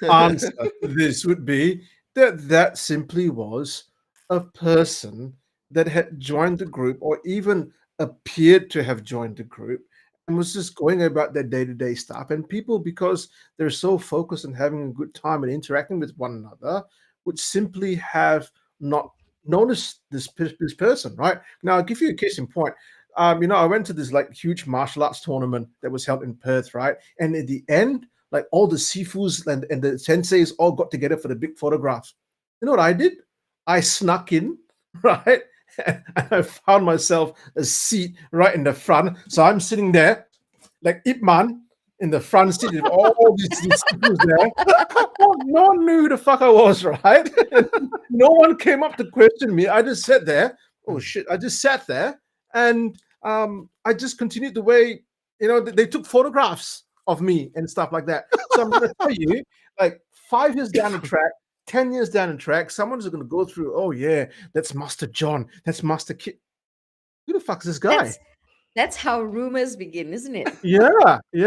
answer to this would be that simply was a person that had joined the group or even appeared to have joined the group and was just going about their day-to-day stuff. And people, because they're so focused on having a good time and interacting with one another, would simply have not noticed this person, right? Now, I'll give you a case in point. I went to this like huge martial arts tournament that was held in Perth, right? And at the end, like all the sifus and the senseis all got together for the big photograph. You know what I did? I snuck in, right? And I found myself a seat right in the front. So I'm sitting there, like Iman in the front seat with all these sifus there. No one knew who the fuck I was, right? No one came up to question me. I just sat there. Oh shit! I just sat there. And I just continued the way, they took photographs of me and stuff like that. So I'm going to tell you, like 5 years down the track, 10 years down the track, someone's going to go through, oh yeah, that's Master John, that's Master Kid. Who the fuck is this guy? That's how rumors begin, isn't it? Yeah. He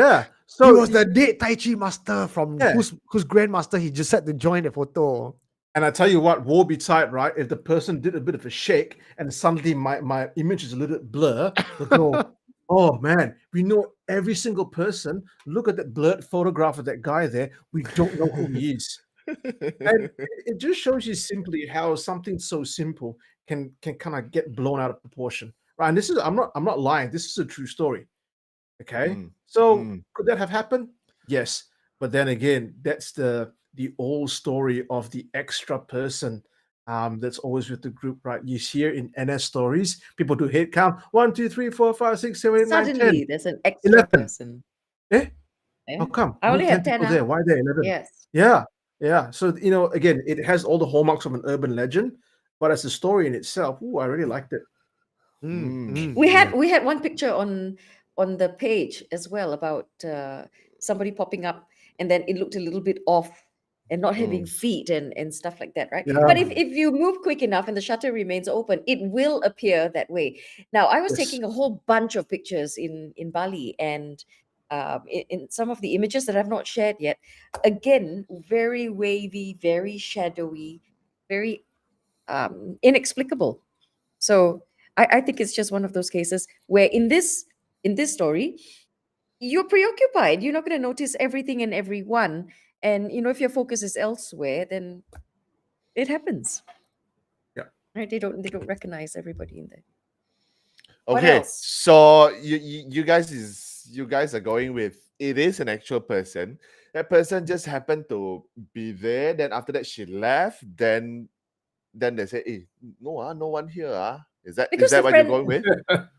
So was the dead Tai Chi master from Yeah. whose grandmaster he just had to join the photo. And I tell you what, woe betide, right? If the person did a bit of a shake and suddenly my image is a little bit blur, they'll go, oh man, we know every single person. Look at that blurred photograph of that guy there. We don't know who he is. And it just shows you simply how something so simple can kind of get blown out of proportion. Right. And this is I'm not lying. This is a true story. Okay. So could that have happened? Yes. But then again, that's the old story of the extra person that's always with the group, right? You hear in NS stories, people do head count 1, 2, 3, 4, 5, 6, 7, 8, 9, 10. Suddenly, there's an extra 11. person. Eh? Eh? How come? I only Only have 10 10 people there. now. Why there 11? Yes. Yeah. So again, it has all the hallmarks of an urban legend, but as a story in itself, I really liked it. We had one picture on the page as well about somebody popping up, and then it looked a little bit off and not having feet and stuff like that, right? Yeah. But if you move quick enough and the shutter remains open, it will appear that way. Now, I was Yes. taking a whole bunch of pictures in Bali, and in some of the images that I've not shared yet, again, very wavy, very shadowy, very inexplicable. So I think it's just one of those cases where in this story, you're preoccupied. You're not going to notice everything and everyone. And if your focus is elsewhere, then it happens. Yeah. Right? They don't recognize everybody in there. What Okay, else? so you guys are going with it is an actual person. That person just happened to be there. Then after that, she left. Then they say, "Hey, no one here." Is that Because the what friend- you're going with?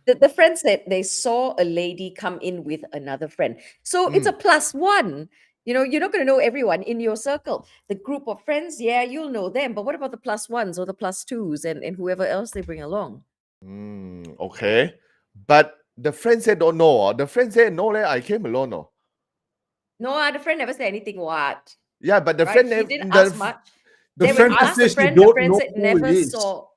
The friend said they saw a lady come in with another friend. So it's a +1. You're not going to know everyone in your circle. The group of friends, yeah, you'll know them. But what about the +1s or the +2s and whoever else they bring along? Okay, but the friend said don't know. The friend said no, I came alone. No. No, the friend never said anything. What? Yeah, but the Right? friend He never. didn't ask much. The Then friend when you asked the says you friend, don't the friend know said who never it is. saw,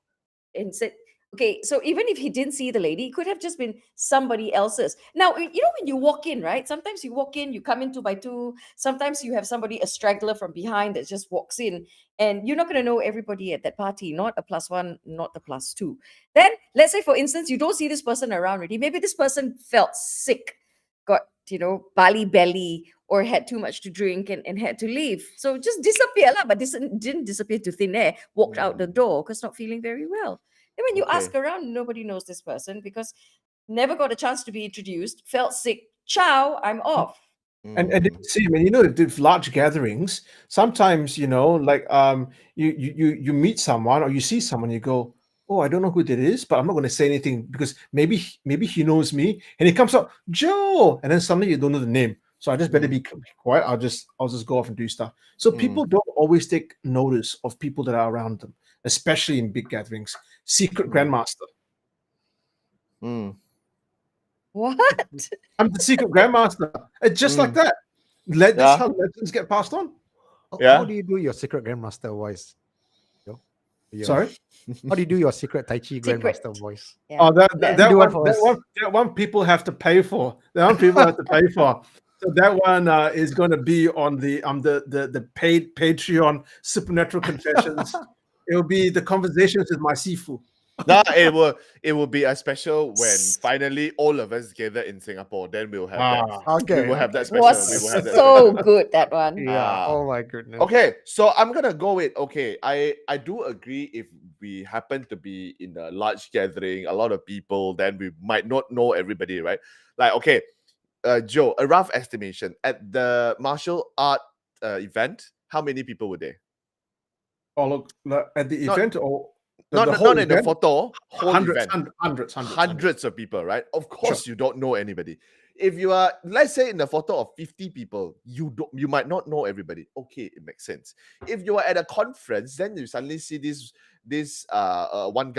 and said, okay, so even if he didn't see the lady, it could have just been somebody else's. Now, when you walk in, right? Sometimes you walk in, you come in 2 by 2. Sometimes you have somebody, a straggler from behind that just walks in, and you're not going to know everybody at that party, not a +1, not the +2. Then, let's say, for instance, you don't see this person around already. Maybe this person felt sick, got, Bali belly, or had too much to drink and had to leave. So just disappear, but this didn't disappear to thin air, walked out the door because not feeling very well. And when you ask around, nobody knows this person because never got a chance to be introduced, felt sick, ciao, I'm off. And see, I mean, with large gatherings, sometimes like you meet someone or you see someone, you go, oh, I don't know who that is, but I'm not going to say anything because maybe he knows me, and he comes up, Joe, and then suddenly you don't know the name, so I just better be quiet. I'll just go off and do stuff. So people don't always take notice of people that are around them, especially in big gatherings. Secret grandmaster. What? I'm the secret grandmaster. It's just like that. That's how legends get passed on. How do you do your secret grandmaster voice? Sorry? How do you do your secret Tai Chi grandmaster voice? Yeah. Oh, that one people have to pay for. That one people have to pay for. So that one is going to be on the paid Patreon Supernatural Confessions. It will be the conversations with my Sifu. No, it will be a special when finally all of us gather in Singapore. Then we'll have that. Okay. We will have that It special. was We will have that so good, that one. Yeah. Oh my goodness. Okay, so I'm gonna go with I do agree if we happen to be in a large gathering, a lot of people, then we might not know everybody, right? Like, okay, Joe, a rough estimation at the martial art event, how many people were there? Oh, look, at the event or Not in the photo, whole hundreds, event. hundreds Of people, right? Of course, you don't know anybody. If you are, let's say, in the photo of 50 people, you might not know everybody. Okay, it makes sense. If you are at a conference, then you suddenly see this one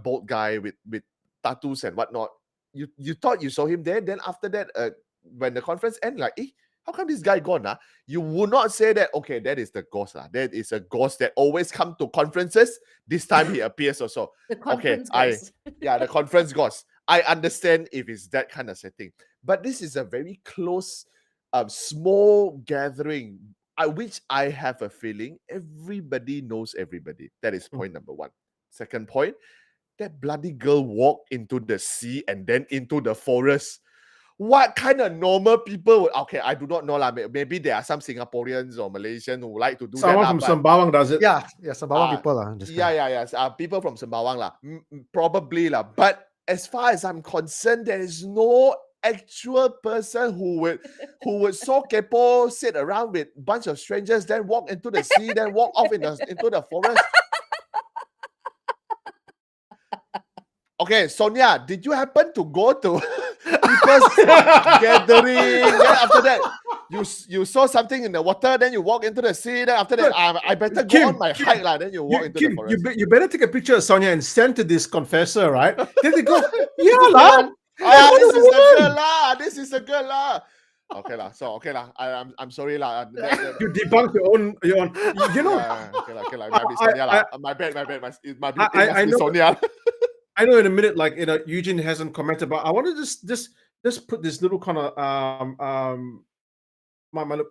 bald guy with tattoos and whatnot. You thought you saw him there. Then after that, when the conference ended, like, how come this guy gone? You would not say that, okay, that is the ghost. That is a ghost that always come to conferences. This time he appears also. The Okay, conference goes. the conference ghost. I understand if it's that kind of setting. But this is a very close, small gathering, which I have a feeling everybody knows everybody. That is point number one. Second point, that bloody girl walked into the sea and then into the forest. What kind of normal people would... Okay, I do not know. Maybe there are some Singaporeans or Malaysians who like to do Someone that. from Sembawang does it. Yeah, Sembawang Ah, people. People from Sembawang. Probably. But as far as I'm concerned, there is no actual person who would so Keppel, sit around with a bunch of strangers, then walk into the sea, then walk off into the forest. Okay, Sonia, did you happen to go to people's gathering? Then after that, you saw something in the water, then you walk into the sea, then after that, I better go Kim, on my hike, then you walk into the forest. You better take a picture of Sonia and send to this confessor, right? Then they go, yeah, lah. This is the girl lah. This is the girl lah. Okay lah. So okay lah. I'm sorry lah. You debunk your own. You know. Okay lah. Might be Sonia lah. My bad. It must be know. Sonia. I know in a minute, like Eugene hasn't commented, but I want to just put this little kind of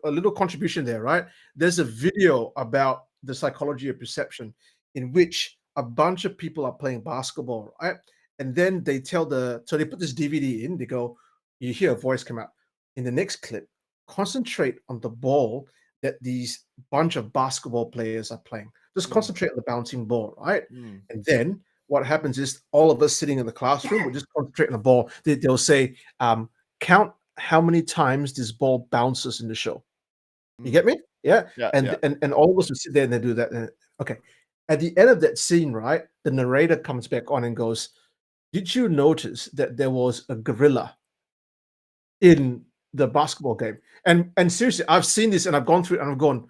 a little contribution there, right? There's a video about the psychology of perception in which a bunch of people are playing basketball, right? And then they so they put this DVD in, they go, you hear a voice come out. In the next clip, concentrate on the ball that these bunch of basketball players are playing. Just concentrate on the bouncing ball, right? And then what happens is all of us sitting in the classroom will just concentrate on the ball. They'll say, count how many times this ball bounces in the show. You get me? Yeah. And all of us will sit there and they do that. Okay. At the end of that scene, right, the narrator comes back on and goes, did you notice that there was a gorilla in the basketball game? And seriously, I've seen this and I've gone through it and I've gone,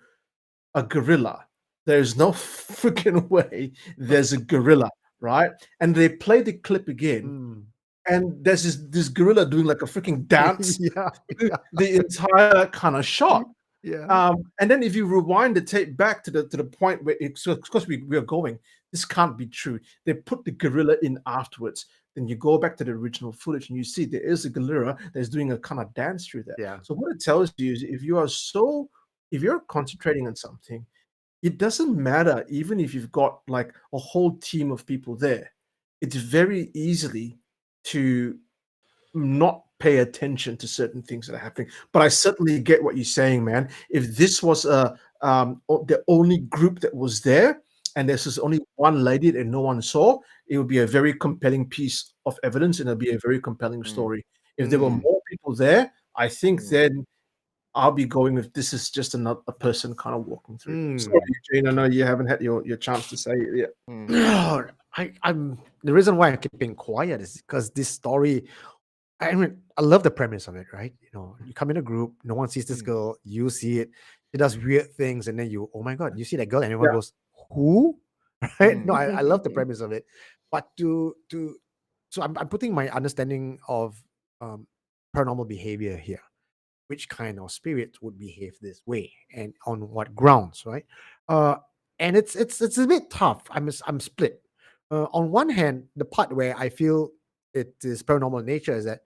a gorilla? There's no freaking way there's a gorilla. Right, and they play the clip again, and there's this gorilla doing like a freaking dance, the entire kind of shot. And then if you rewind the tape back to the point where because we are going, this can't be true. They put the gorilla in afterwards. Then you go back to the original footage and you see there is a gorilla that's doing a kind of dance through that. Yeah. So what it tells you is if you're concentrating on something, it doesn't matter, even if you've got like a whole team of people there, it's very easily to not pay attention to certain things that are happening. But I certainly get what you're saying, man. If this was the only group that was there and there's just only one lady that no one saw, it would be a very compelling piece of evidence and it'll be a very compelling story. If there were more people there, I think then I'll be going with this is just another person kind of walking through. Sorry, Jane, I know you haven't had your chance to say it yet. No, I'm the reason why I keep being quiet is because this story, I mean, I love the premise of it, right? You know, you come in a group, no one sees this girl, you see it, she does weird things, and then oh my god, you see that girl, and everyone goes, who? Right? No, I love the premise of it, but so I'm putting my understanding of paranormal behavior here. Which kind of spirit would behave this way and on what grounds, right? And it's a bit tough. I'm split. On one hand, the part where I feel it is paranormal nature is that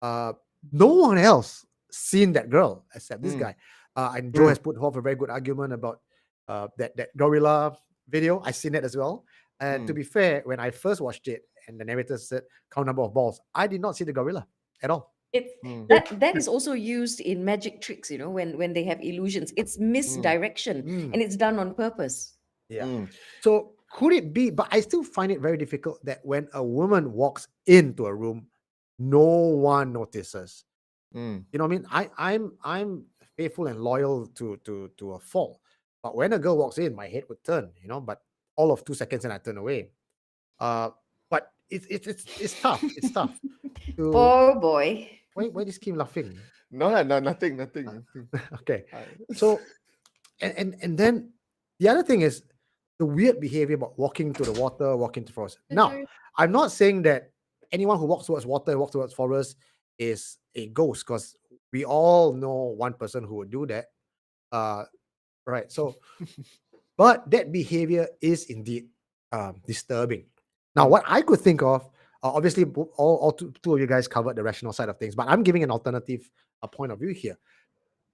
no one else seen that girl except this guy. And Joe has put forth a very good argument about that gorilla video. I've seen it as well. And to be fair, when I first watched it and the narrator said count number of balls, I did not see the gorilla at all. That is also used in magic tricks, you know, when they have illusions. It's misdirection and it's done on purpose. Yeah. So could it be? But I still find it very difficult that when a woman walks into a room, no one notices. You know what I mean? I'm faithful and loyal to a fault. But when a girl walks in, my head would turn, you know, but all of 2 seconds and I turn away. But it's tough. It's tough. Oh boy. Why is Kim laughing? No, nothing. Okay. So and then the other thing is the weird behavior about walking to the water, walking to forest. Now, I'm not saying that anyone who walks towards water, walks towards forest is a ghost, because We all know one person who would do that. Right. So, but that behavior is indeed disturbing. Now, what I could think of, obviously, all two of you guys covered the rational side of things, but I'm giving an alternative point of view here.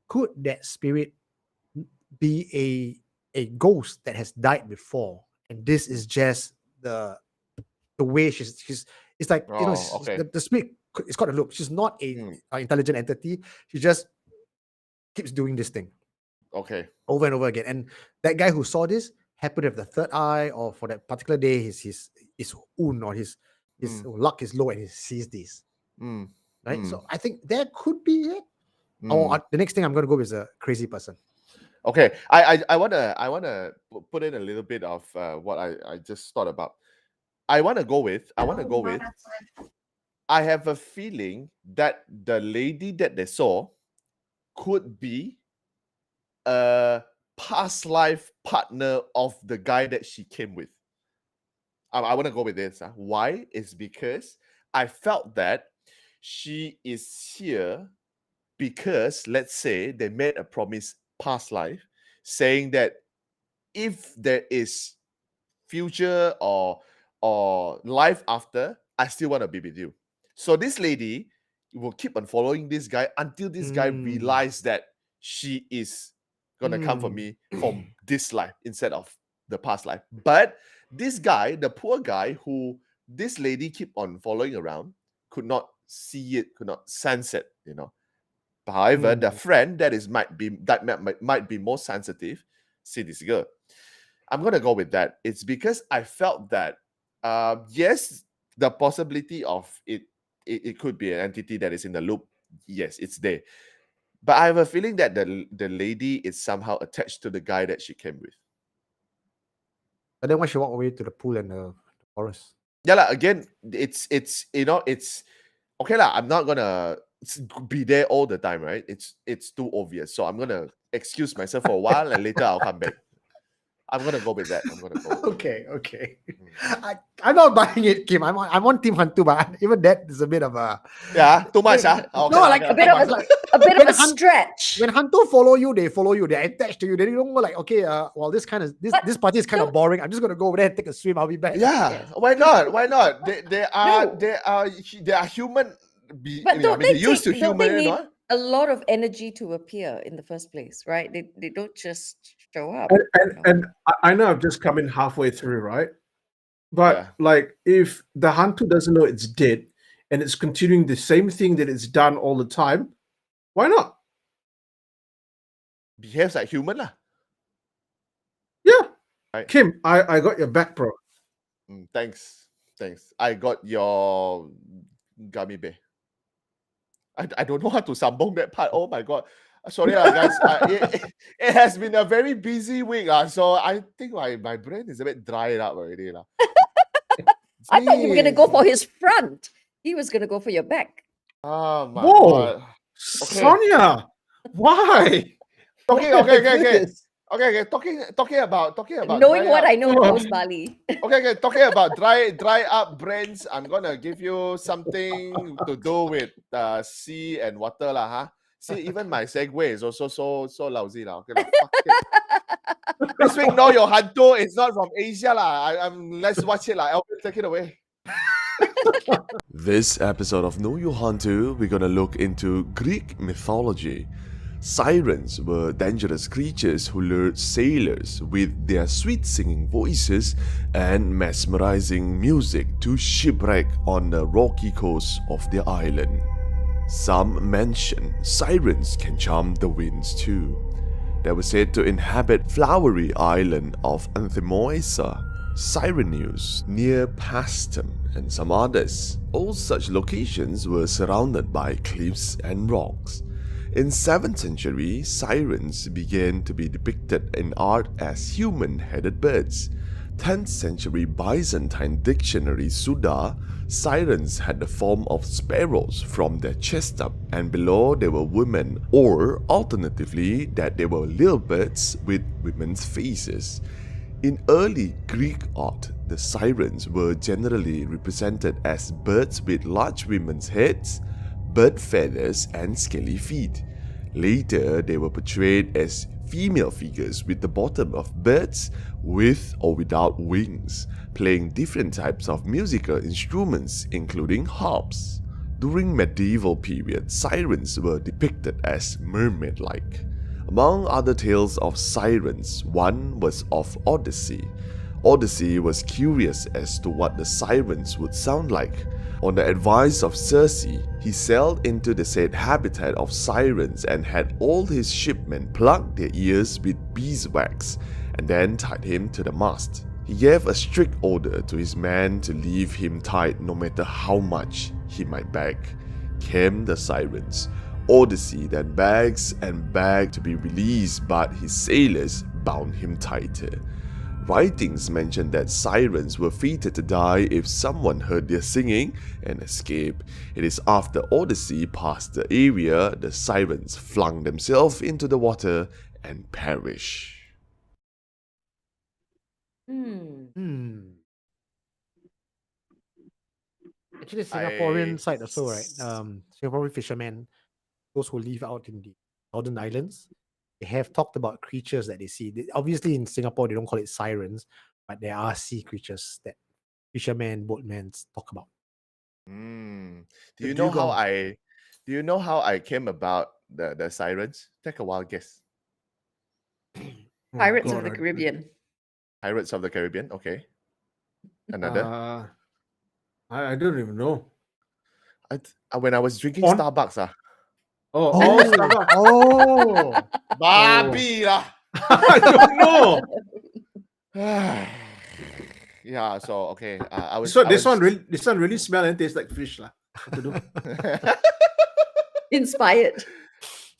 Could that spirit be a ghost that has died before, and this is just the way she's it's like, you know, Oh, okay. the spirit it's got a look. She's not a intelligent entity. She just keeps doing this thing Okay. over and over again. And that guy who saw this happened to have the third eye, or for that particular day, his un or his luck is low, and he sees this. Right. So I think that could be it. Or the next thing I'm going to go with is a crazy person. Okay, I wanna put in a little bit of what I just thought about. I want to go with. I have a feeling that the lady that they saw could be a past life partner of the guy that she came with. I want to go with this. Why? It's because I felt that she is here because, let's say, they made a promise past life saying that if there is future or life after, I still want to be with you. So this lady will keep on following this guy until this guy realizes that she is gonna come for me from this life instead of the past life. But this guy, the poor guy who this lady keep on following around, could not see it, could not sense it, you know. However, the friend might be more sensitive, see this girl. I'm gonna go with that. It's because I felt that yes, the possibility of it could be an entity that is in the loop. Yes, it's there. But I have a feeling that the lady is somehow attached to the guy that she came with. But then why she walk away to the pool and the forest? Yeah, again, it's okay lah. I'm not gonna be there all the time, right? It's too obvious. So I'm gonna excuse myself for a while and later I'll come back. I'm gonna go with that. Okay. I'm not buying it, Kim. I'm on Team Hantu, but even that is a bit of a too much. Okay, no, like A bit of a stretch. when Hantu follow you, they follow you. They're attached to you. They don't go like, okay, well, this party is kind of boring. I'm just gonna go over there and take a swim. I'll be back. Yeah, why not? They are human. But don't they're they used to take- don't human, they you need know? a lot of energy to appear in the first place, right? They don't just show up. And I know I've just come in halfway through, right? But Yeah. like, if the Hantu doesn't know it's dead and it's continuing the same thing that it's done all the time, why not? Behaves like human lah. Yeah. Right. Kim, I got your back, bro. Thanks. I got your gummy bear. I don't know how to sambong that part. Oh my god. Sorry, guys. It has been a very busy week. So I think my brain is a bit dried up already. I thought you were gonna go for his front. He was gonna go for your back. Oh my Whoa. god. Okay. Sonia, why? Okay. Okay. Talking about Knowing dry what up. I know post Bali. Okay. Talking about dry up brains, I'm gonna give you something to do with sea and water lah, huh? See, even my segue is also so lousy lah. Okay, fuck it. This week, no, Your Hantu is not from Asia lah. Let's watch it lah. Elvin, take it away. This episode of Know Your Hantu, we're gonna look into Greek mythology. Sirens were dangerous creatures who lured sailors with their sweet singing voices and mesmerizing music to shipwreck on the rocky coast of their island. Some mention sirens can charm the winds too. They were said to inhabit flowery island of Anthemoisa, Cyreneus, near Paestum, and some others. All such locations were surrounded by cliffs and rocks. In 7th century, sirens began to be depicted in art as human-headed birds. 10th century Byzantine dictionary Suda, sirens had the form of sparrows from their chest up, and below they were women, or alternatively that they were little birds with women's faces. In early Greek art, the sirens were generally represented as birds with large women's heads, bird feathers, and scaly feet. Later, they were portrayed as female figures with the bottom of birds with or without wings, playing different types of musical instruments, including harps. During medieval period, sirens were depicted as mermaid-like. Among other tales of sirens, one was of Odyssey. Odyssey was curious as to what the sirens would sound like. On the advice of Circe, he sailed into the said habitat of sirens and had all his shipmen plug their ears with beeswax and then tied him to the mast. He gave a strict order to his men to leave him tied no matter how much he might beg. Came the sirens. Odyssey then begs and begged to be released, but his sailors bound him tighter. Writings mention that sirens were fated to die if someone heard their singing and escaped. It is after Odyssey passed the area, the sirens flung themselves into the water and perished. Actually, Singaporean I- side also, right? Singaporean fishermen, those who live out in the northern islands, they have talked about creatures that they see. Obviously, in Singapore, they don't call it sirens, but there are sea creatures that fishermen, boatmen talk about. Do The you know how dugong. I came about the sirens? Take a wild guess. Oh, Pirates of God, the Caribbean. Pirates of the Caribbean. Okay. Another. I don't even know. When I was drinking On- Starbucks, Oh, Starbucks. Oh, Babi lah. I don't know. Yeah. So okay. I was. This one really smell and taste like fish lah. What to do? Inspired.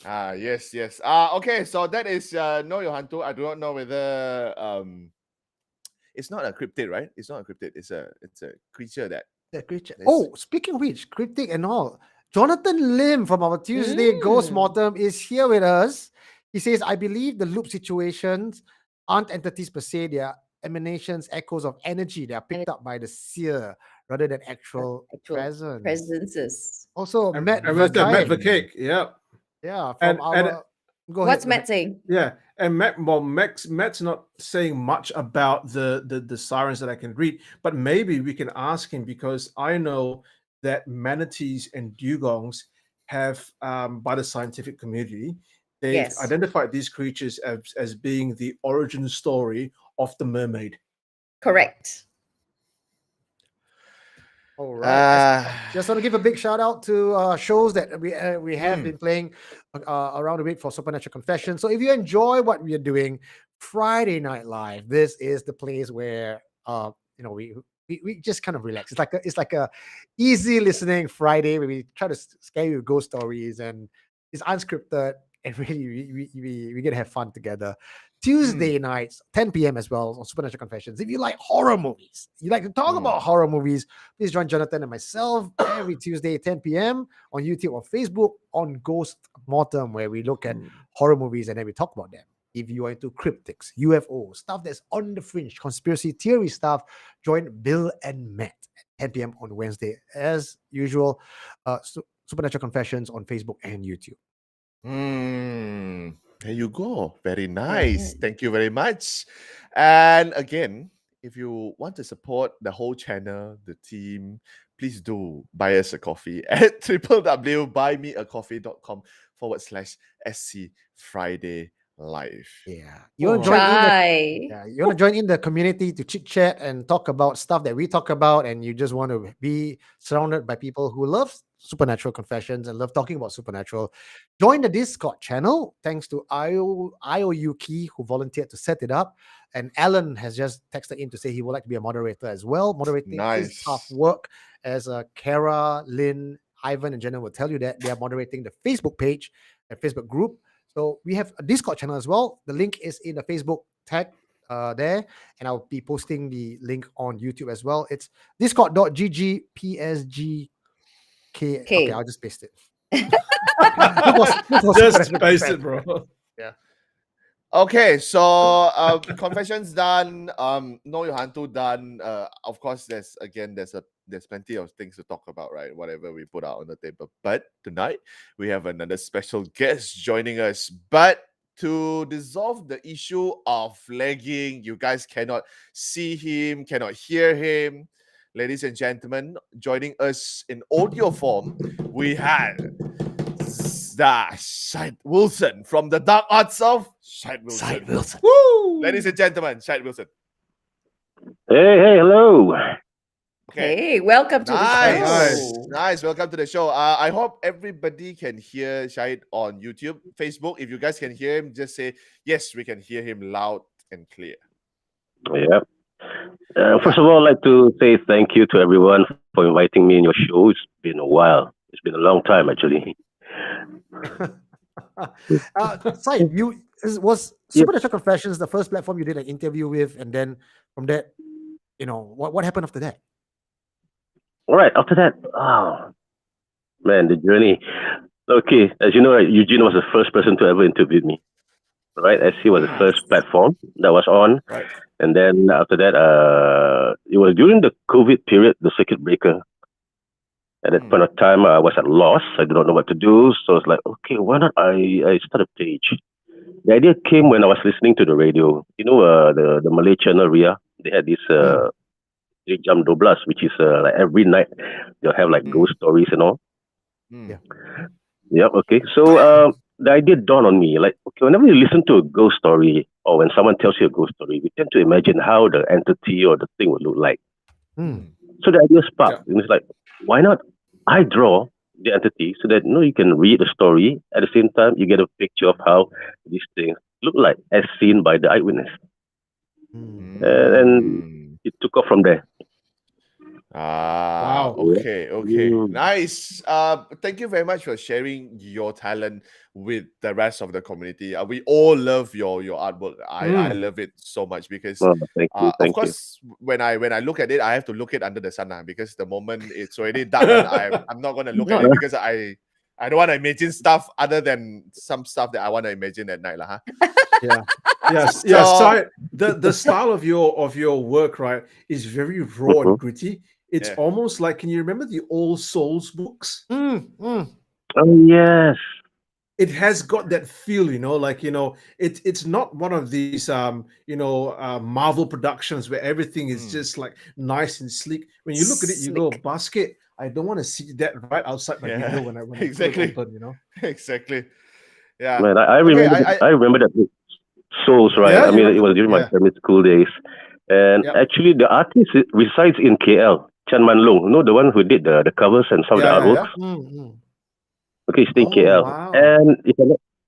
Yes. Okay. So that is Know Your Hantu. I do not know whether it's not a cryptid, right? It's not a cryptid. It's a creature that. that creature. Let's- Oh, speaking of which, cryptic and all. Jonathan Lim from our Tuesday Ghost Mortem is here with us. He says, I believe the loop situations aren't entities per se, they are emanations, echoes of energy. They are picked up by the seer rather than actual presence. Presences. Also, Matt And Matt Verkay. Verkay, yeah. Yeah, And- from our. Go What's ahead. Matt saying? Yeah, and Matt's not saying much about the sirens that I can read, but maybe we can ask him because I know that manatees and dugongs have, by the scientific community, they've Yes. identified these creatures as being the origin story of the mermaid. Correct. All right. Ah. Just want to give a big shout out to shows that we have been playing around the week for Supernatural Confession. So if you enjoy what we are doing, Friday Night Live, this is the place where we just kind of relax. It's like a easy listening Friday where we try to scare you with ghost stories, and it's unscripted, and really we get to have fun together. Tuesday nights, 10 p.m. as well on Supernatural Confessions. If you like horror movies, you like to talk about horror movies, please join Jonathan and myself every Tuesday, 10 p.m. on YouTube or Facebook on Ghost Mortem, where we look at horror movies and then we talk about them. If you are into cryptics, UFO, stuff that's on the fringe, conspiracy theory stuff, join Bill and Matt at 10 p.m. on Wednesday. As usual, Supernatural Confessions on Facebook and YouTube. There you go. Very nice. Thank you very much. And again, if you want to support the whole channel, the team, please do buy us a coffee at www.buymeacoffee.com/SC Friday Live. Yeah. You want to join in Try. you want to join in the community to chit chat and talk about stuff that we talk about, and you just want to be surrounded by people who love Supernatural Confessions and love talking about Supernatural. Join the Discord channel. Thanks to IOUKey who volunteered to set it up. And Alan has just texted in to say he would like to be a moderator as well. Moderating is tough work, as Kara, Lynn, Ivan, and Jenna will tell you that they are moderating the Facebook page, a Facebook group. So we have a Discord channel as well. The link is in the Facebook tag there, and I'll be posting the link on YouTube as well. It's discord.gg/psgk. Okay, I'll just paste it. Just paste it, bro. Yeah. Okay, so confessions done, Know Your Hantu done. Of course, there's a there's plenty of things to talk about, right? Whatever we put out on the table. But tonight we have another special guest joining us. But to dissolve the issue of lagging, you guys cannot see him, cannot hear him. Ladies and gentlemen, joining us in audio form, we had Syed Wilson from the Dark Arts of Syed Wilson. Syed Wilson. Woo! Ladies and gentlemen, Syed Wilson. Hey, hello. Okay. Hey, welcome to the Nice. show. Nice. Welcome to the show. I hope everybody can hear Syed on YouTube, Facebook. If you guys can hear him, just say, yes, we can hear him loud and clear. Yeah. First of all, I'd like to say thank you to everyone for inviting me in your show. It's been a while. It's been a long time, actually. Syed, was Supernatural Confessions the first platform you did an interview with, and then from that, what happened after that? All right. After that, oh, man, the journey. Okay. As you know, Eugene was the first person to ever interview me. Right? SC was the first platform that was on. Right. And then after that, it was during the COVID period, the circuit breaker. At that point of time, I was at loss. I did not know what to do. So it's like, okay, why not I start a page? The idea came when I was listening to the radio. You know, the Malay channel Ria, they had this Jam 12, which is like every night they'll have like ghost stories and all. Yeah. Yeah, okay. So the idea dawned on me, like, okay, whenever you listen to a ghost story or when someone tells you a ghost story, we tend to imagine how the entity or the thing would look like. So the idea sparked. And it's like, why not I draw the entity so that you can read the story at the same time you get a picture of how these things look like as seen by the eyewitness. And it took off from there. Wow. Okay. Nice. Thank you very much for sharing your talent with the rest of the community. We all love your artwork. I love it so much because thank you. of course when I look at it, I have to look it under the sun because the moment it's already done, I'm not gonna look at it because I don't want to imagine stuff other than some stuff that I want to imagine at night. Yeah. Yes. So, the style of your work, right, is very raw and gritty. It's almost like, can you remember the Old Souls books? Oh yes. It has got that feel, it's not one of these Marvel productions where everything is just like nice and sleek. When you look at it, you go, basket, I don't want to see that right outside my window when I exactly. it open, Exactly. Yeah. Man, I remember I remember that book, Souls, right? Yeah, I mean, it was during my primary school days. And actually the artist resides in KL. Chan Man Long, the one who did the covers and some of the artworks. Okay, he's in KL. Wow. And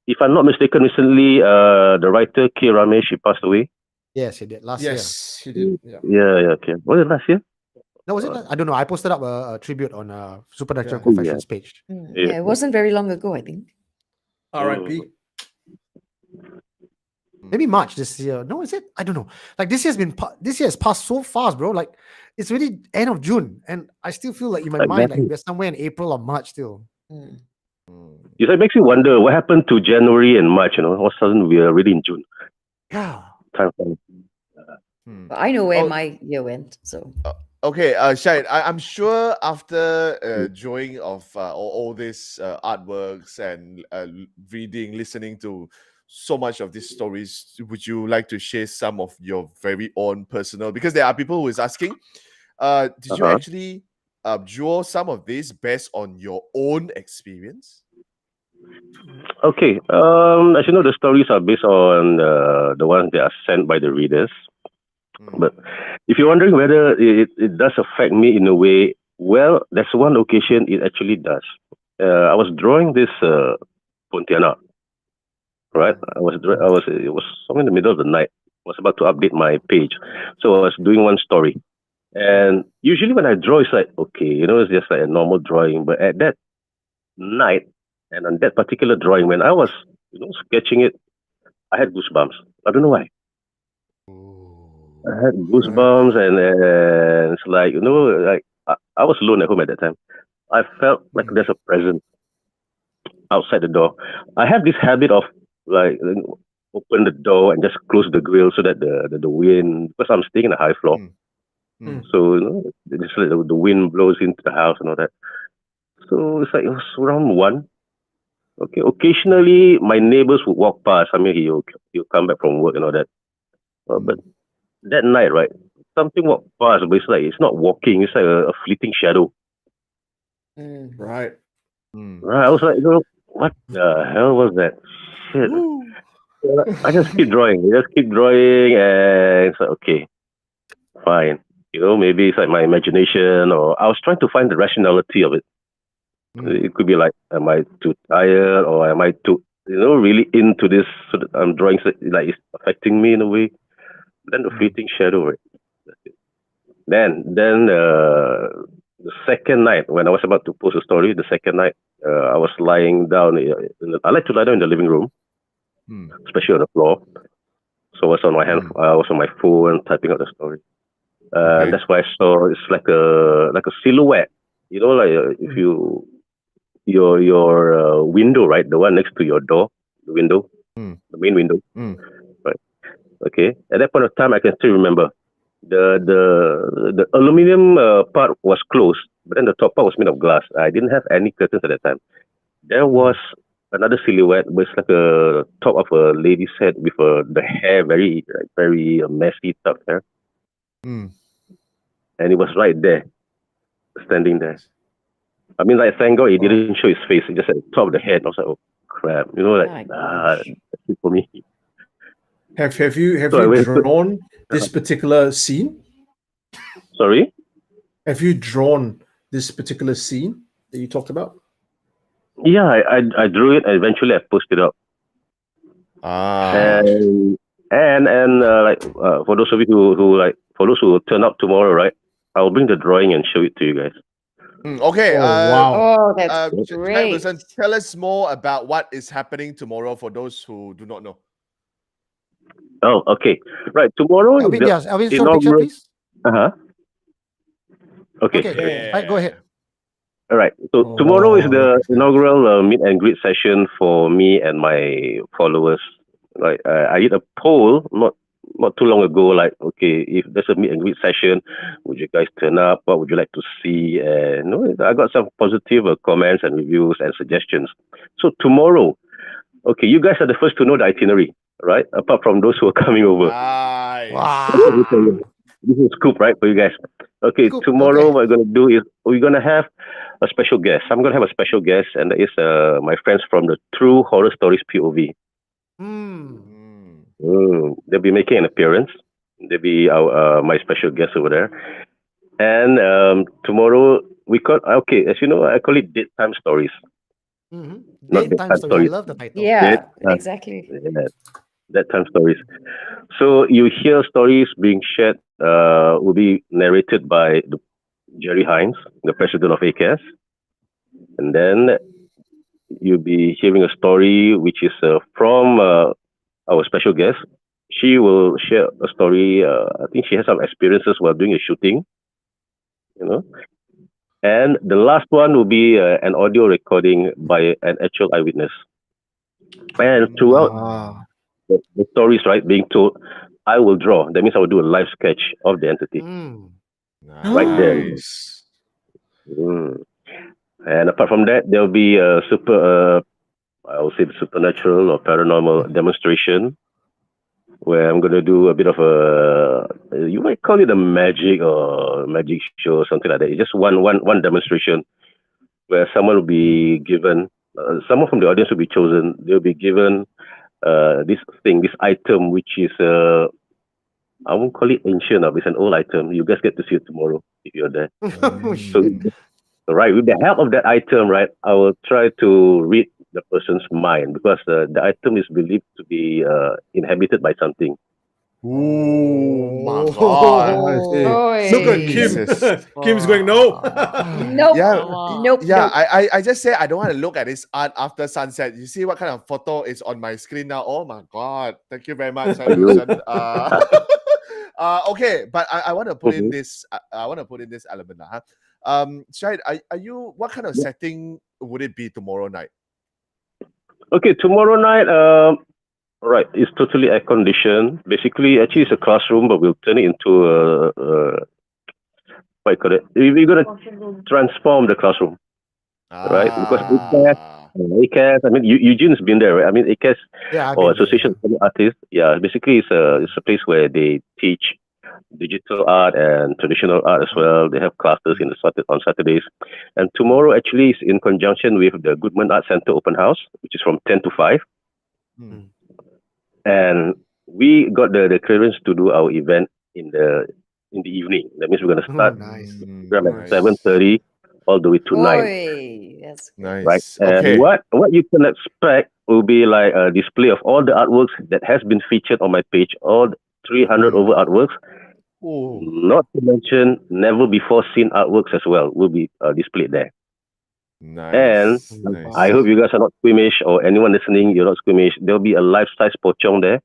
if I'm not mistaken, recently the writer K. Ramesh, she passed away. Yes, he did last year. Yes, he did. Yeah. Yeah, okay. Was it last year? No, was it? I don't know. I posted up a tribute on Supernatural Confessions page. Yeah, it wasn't very long ago, I think. R.I.P. Maybe March this year. No, is it? I don't know. Like this year has passed so fast, bro. Like it's really end of June, and I still feel like in my mind, like we're somewhere in April or March still. It makes you wonder what happened to January and March. All of a sudden we are already in June. Yeah. Time for But I know where my year went. So okay, Syed, I'm sure after drawing of all these artworks and reading, listening to so much of these stories, would you like to share some of your very own personal? Because there are people who is asking, did you actually draw some of this based on your own experience? Okay. As you know, the stories are based on the ones that are sent by the readers. But if you're wondering whether it does affect me in a way, well, there's one occasion it actually does. I was drawing this Pontianak, right? It was somewhere in the middle of the night. I was about to update my page, so I was doing one story. And usually when I draw, it's like, okay, it's just like a normal drawing. But at that night, and on that particular drawing, when I was, sketching it, I had goosebumps. I don't know why. I had goosebumps, and it's like, like I was alone at home at that time. I felt like there's a presence outside the door. I have this habit of like open the door and just close the grill so that the wind, because I'm staying in a high floor, So it's like the wind blows into the house and all that. So it's like it was around 1. Okay, occasionally my neighbors would walk past. I mean, he'll come back from work and all that. But that night, right, something walked past, but it's not walking. It's like a fleeting shadow. Right. Right, I was like, what the hell was that? Shit. I just keep drawing. And it's like, okay, fine. Maybe it's like my imagination, or I was trying to find the rationality of it. It could be like, am I too tired, or am I too, really into this? So that I'm drawing, like it's affecting me in a way. Then the fleeting shadow, right? That's it. Then the second night, when I was about to post a story, the second night, I was lying down. I like to lie down in the living room, especially on the floor. So I was on my hand. I was on my phone typing out the story. That's why I saw it's like a silhouette. Like if your window, right, the one next to your door, the window, the main window, right? Okay. At that point of time, I can still remember the aluminum part was closed, but then the top part was made of glass. I didn't have any curtains at that time. There was another silhouette, but it's like a top of a lady's head with the hair very messy top hair, and it was right there, standing there. I mean, like, thank God he didn't show his face. He just at the top of the head. I was like, oh crap, that's it for me. Have you drawn this particular scene? Sorry? Have you drawn this particular scene that you talked about? Yeah, I drew it and eventually I posted it up. And for those of you for those who will turn up tomorrow, right? I'll bring the drawing and show it to you guys. Okay. Wow. Oh, that's Syed great. Wilson, tell us more about what is happening tomorrow for those who do not know. Oh, okay. Right. Tomorrow is Alvin, the yes. Alvin, show the picture, inaugural. please. Okay. Okay. Right, go ahead. All right. So tomorrow is the inaugural meet and greet session for me and my followers. Like I did a poll not too long ago. Like, okay, if there's a meet and greet session, would you guys turn up? What would you like to see? And I got some positive comments and reviews and suggestions. So tomorrow, okay, you guys are the first to know the itinerary, right? Apart from those who are coming over. Nice. Wow. This is scoop, right, for you guys. Okay, Scoop, tomorrow okay. what we're going to do is we're going to have a special guest. I'm going to have a special guest, and that is my friends from the True Horror Stories POV. They'll be making an appearance. They'll be my special guest over there. And tomorrow, as you know, I call it Daytime Stories. Not Daytime stories. I love the title. Yeah, exactly. Daytime Stories. So you hear stories being shared, will be narrated by Jerry Hines, the president of ACAS. And then you'll be hearing a story which is from our special guest. She will share a story. I think she has some experiences while doing a shooting, And the last one will be an audio recording by an actual eyewitness. And throughout the stories, right, being told, I will draw. That means I will do a live sketch of the entity. Right there. And apart from that, there will be a I will say the supernatural or paranormal demonstration, where I'm going to do a bit of you might call it a magic or magic show or something like that. It's just one demonstration where someone will be given, someone from the audience will be chosen. They'll be given this item, which is, I won't call it ancient, but it's an old item. You guys get to see it tomorrow if you're there. So, right, with the help of that item, right, I will try to read the person's mind, because the item is believed to be inhabited by something. Oh my God. Look at Kim. Jesus. Kim's going, no. Nope. Nope. I just say I don't want to look at this art after sunset. You see what kind of photo is on my screen now? Oh my God. Thank you very much, Syed Wilson. Okay, but I want to put in this. I want to put in this element now. Syed, are you? What kind of setting would it be tomorrow night? Okay, tomorrow night. Right, it's totally air conditioned. Basically, actually, it's a classroom, but we'll turn it into what you call it? We're gonna transform the classroom, right? Because ACAS, I mean, Eugene's been there, right? I mean, ACAS Yeah, I've or been there, Association of Artists. Yeah, basically it's a place where they teach digital art and traditional art as well. They have classes on Saturdays, and tomorrow actually is in conjunction with the Goodman Art Center open house, which is from 10 to 5. And we got the clearance to do our event in the evening. That means we're gonna start Nice. program at 7:30 all the way to 9. Oi, that's good. Nice. Right. And Okay. what you can expect will be like a display of all the artworks that has been featured on my page, all 300 over artworks. Not to mention never before seen artworks as well will be displayed there. Nice. And Nice. I hope you guys are not squeamish, or anyone listening, you're not squeamish. There'll be a life-size pocong there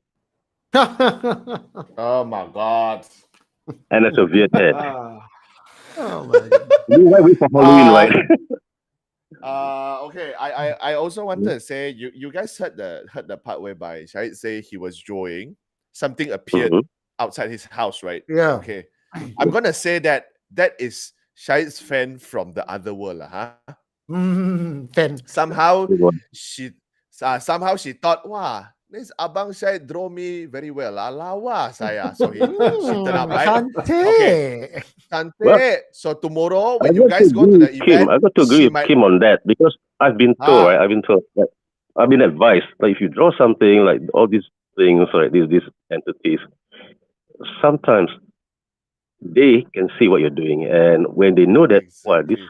Oh my God. and a severe head. Oh my God. You might wait for Halloween, right? Okay. I also wanted to say you guys heard the part whereby Syed say he was drawing, something appeared outside his house, right? Yeah. Okay. I'm gonna say that is Syed's fan from the other world, huh? Fan. Somehow she thought, wow, this Abang Syed draw me very well. Lawa saya. So she turned up, right? Okay. Cantik. So tomorrow when you guys go to the event, I got to agree with Kim on that, because I've been told, right? I've been advised, like, if you draw something like all these things, right, these entities, sometimes they can see what you're doing, and when they know that, wow, this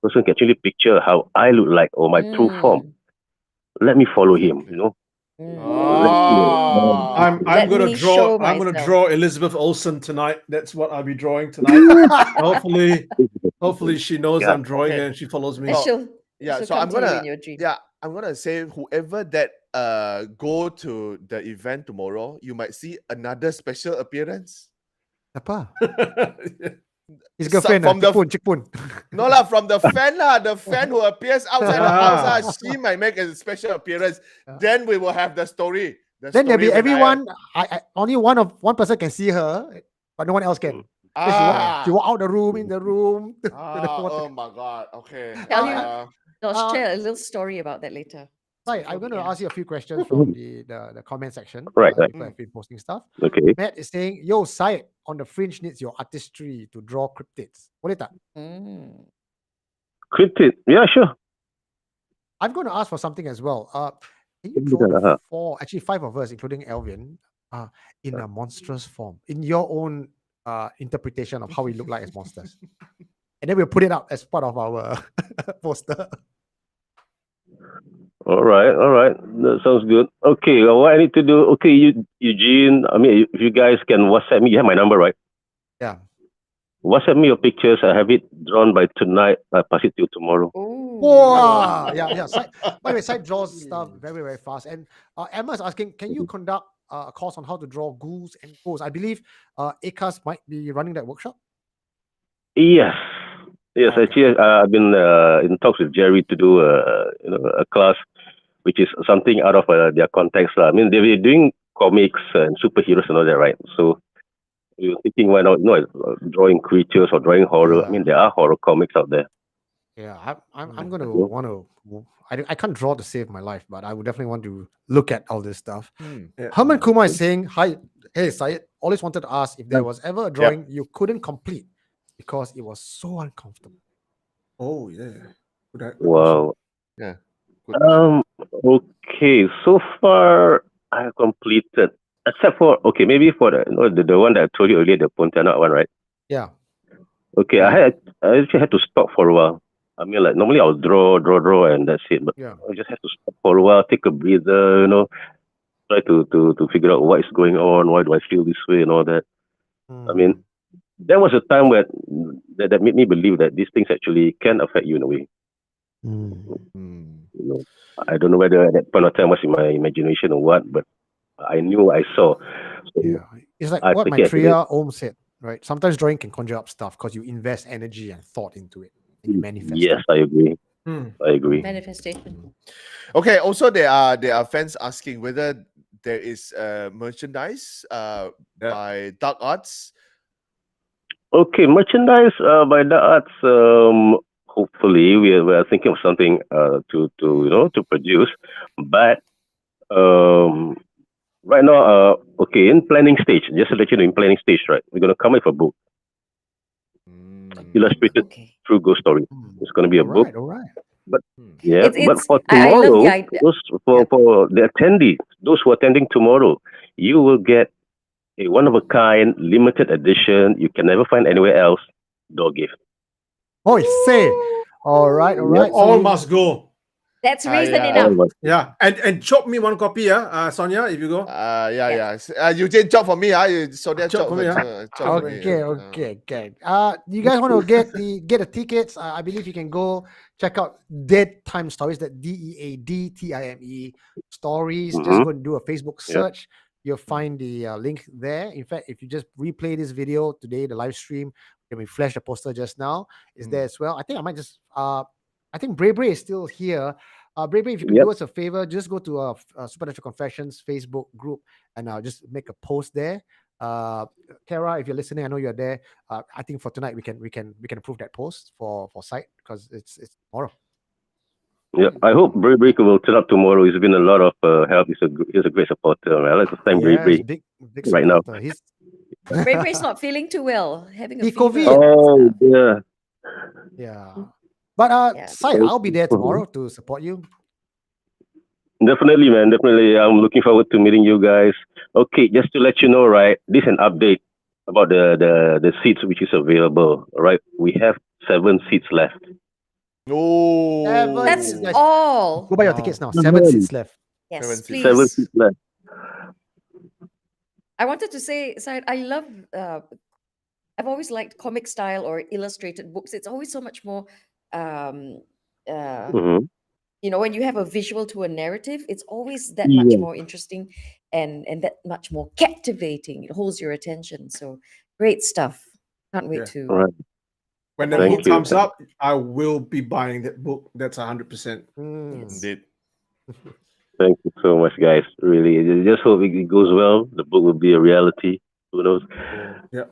person can actually picture how I look like or my true form, let me follow him, you know. I'm Let gonna me show draw Elizabeth Olsen tonight. That's what I'll be drawing tonight. hopefully she knows I'm drawing and she follows me. She'll so come I'm to you gonna in your dream. I'm gonna say whoever that go to the event tomorrow, you might see another special appearance. Apa? His girlfriend from the Cik Pun. No lah, from the fan lah, the fan who appears outside the house she might make a special appearance. Then we will have the story. Then there'll be everyone. Only one person can see her, but no one else can. She walk out the room, in the room. Oh my God. Okay. I'll share a little story about that later. Right, I'm going to ask you a few questions from the comment section. Right. People have been posting stuff. Okay. Matt is saying, yo, Syed, on the fringe needs your artistry to draw cryptids. Boleh tak? Cryptid? Yeah, sure. I'm going to ask for something as well. Can you draw the 5 of us, including Elvin, in a monstrous form, in your own interpretation of how we look like as monsters? And then we'll put it up as part of our poster. All right. That sounds good. Okay, what I need to do? Okay, Eugene. I mean, if you guys can WhatsApp me, you have my number, right? Yeah. WhatsApp me your pictures. I have it drawn by tonight. I'll pass it to you tomorrow. Wow. Yeah. By the way, Syed draws stuff very, very fast. And Emma is asking, can you conduct a course on how to draw ghouls and ghosts? I believe ACAS might be running that workshop. Yes. Actually, I've been in talks with Jerry to do a class, which is something out of their context. I mean, they're doing comics and superheroes and all that, right? So we were thinking, why not drawing creatures or drawing horror? I mean, there are horror comics out there. Yeah, I'm going to want to. I can't draw to save my life, but I would definitely want to look at all this stuff. Herman Kumar is saying, hi, hey, Syed, always wanted to ask if there was ever a drawing you couldn't complete because it was so uncomfortable. Oh, yeah. Wow. Yeah. Okay, so far I have completed, except for, maybe for the one that I told you earlier, the Pontianak one, right? Yeah. Okay, I actually had to stop for a while. I mean, like, normally I'll draw, and that's it. But I just have to stop for a while, take a breather, try to figure out what is going on, why do I feel this way and all that. I mean, there was a time where that made me believe that these things actually can affect you in a way. I don't know whether at that point of time was in my imagination or what, but I knew I saw. So it's like what Maitreya Om said, right? Sometimes drawing can conjure up stuff because you invest energy and thought into it. And you manifest. Yes, I agree. I agree. Manifestation. Okay. Also, there are fans asking whether there is merchandise by Dark Arts. Okay, merchandise by the arts. Hopefully, we are thinking of something to produce, but um, right now, okay, in planning stage. Just to let you know, in planning stage, right? We're gonna come with a book, illustrated Okay. through ghost story. It's gonna be a All book, right, all right. but Hmm. yeah, but It's for I love the tomorrow, idea. those for the attendees, those who are attending tomorrow, you will get a one of a kind, limited edition. You can never find anywhere else. Door gift. Oh, say. All right, all Yep. right. So All you must go. That's reason yeah. enough. Yeah, and chop me one copy, Sonia, if you go. Yeah. Eugene, chop for me. So that Chop chop for me, chop for me. okay, okay. You guys want to get the tickets? I believe you can go check out Dead Time Stories. That DEADTIME stories. Just Mm-hmm. go and do a Facebook Yep. search. You'll find the link there. In fact, if you just replay this video today, the live stream, we flash the poster just now is there as well. I think I might just I think Bray Bray is still here. Bray Bray, if you could Yep. do us a favor, just go to Supernatural Confessions Facebook group and just make a post there. Kara, if you're listening, I know you're there. I think for tonight we can approve that post for Syed because it's tomorrow. Yeah, I hope Bray Breaker will turn up tomorrow. He's been a lot of help. He's a great supporter. I like to thank Bray Yes, Bray big right now. supporter. He's Bray Bray's not feeling too well, having a The fever. COVID. Oh and stuff. yeah. yeah. But Yeah. Syed, I'll be there tomorrow to support you. Definitely, man. Definitely. I'm looking forward to meeting you guys. Okay, just to let you know, right? This is an update about the seats which is available. Right? We have 7 seats left. Oh, That's Yes. all. Go buy your Wow. tickets now. 7 seats left. Yes, 7 seats. please. 7 seats left. I wanted to say, Syed, I love. I've always liked comic style or illustrated books. It's always so much more. Mm-hmm. When you have a visual to a narrative, it's always that much Yeah. more interesting and that much more captivating. It holds your attention. So great stuff. Can't wait Yeah. to. All right. When the Thank book you. comes up, I will be buying that book. That's 100%. Yes. indeed. Thank you so much, guys. Really, I just hope it goes well. The book will be a reality. Who knows? Yeah.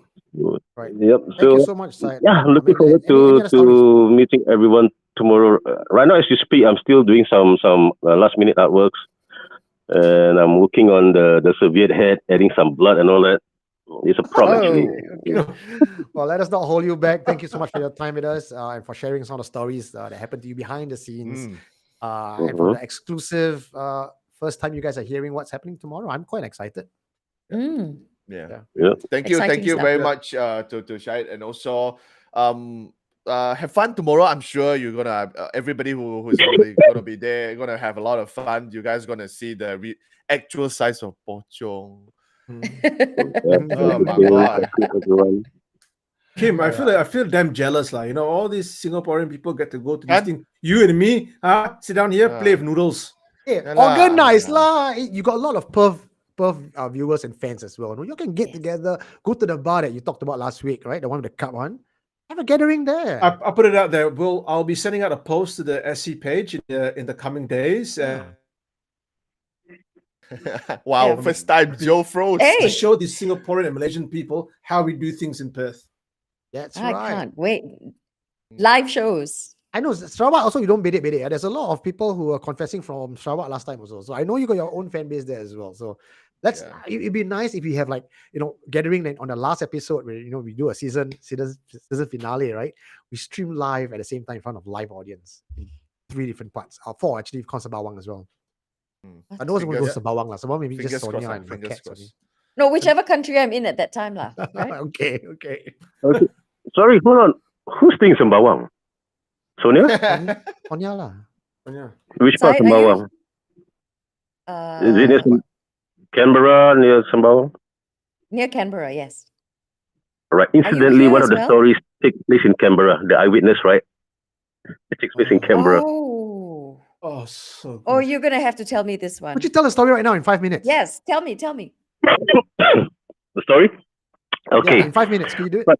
Right. Yep. Thank So you so much, Syed. yeah, I'm looking forward any other stories? to meeting everyone tomorrow. Right now, as you speak, I'm still doing some last minute artworks, and I'm working on the Soviet head, adding some blood and all that. It's a prop actually. Well, let us not hold you back. Thank you so much for your time with us and for sharing some of the stories that happened to you behind the scenes. And for the exclusive first time you guys are hearing what's happening tomorrow. I'm quite excited. Mm. Yeah. Yeah. Thank you Exciting stuff. very much to Syed, and also have fun tomorrow. I'm sure you're gonna everybody who's gonna be there gonna have a lot of fun. You guys gonna see the actual size of Pochong. Oh my god. Everyone. Kim, I feel damn jealous, all these Singaporean people get to go to this thing. You and me, sit down here, play with noodles. Hey, Yeah lah, organized yeah. lah. You got a lot of Perth viewers and fans as well. You can get together, go to the bar that you talked about last week, right? The one with the cup one. Have a gathering there. I'll put it out there. I'll be sending out a post to the SC page in the coming days. Wow, Yeah. first time Joe froze. Hey. To show these Singaporean and Malaysian people how we do things in Perth. That's I right. can't wait. Live shows. I know Sarawak also, you don't bedek. There's a lot of people who are confessing from Sarawak last time also. So I know you got your own fan base there as well. So it'd be nice if we have gathering on the last episode where we do a season finale, right? We stream live at the same time in front of live audience in 3 different parts. 4 actually, because Sembawang as well. I know it's going to go to Sembawang lah. Sembawang maybe just Fingers Sonia crossed, and the fingers cats crossed. only. No, whichever country I'm in at that time lah. Right? Okay. Okay. Sorry, hold on. Who's staying in Sembawang? Sonia? Sonia lah. Yeah. Which part of Syed, are you? Sembawang? Is it near Canberra, near Sembawang? Near Canberra, yes. Right. Incidentally, here one of as the well? stories takes place in Canberra. The eyewitness, right? It takes place in Canberra. Oh. Oh, so good. Oh, you're gonna have to tell me this one. Would you tell the story right now in 5 minutes? Yes, tell me. The story? Okay. Yeah, in 5 minutes. Can you do it? But-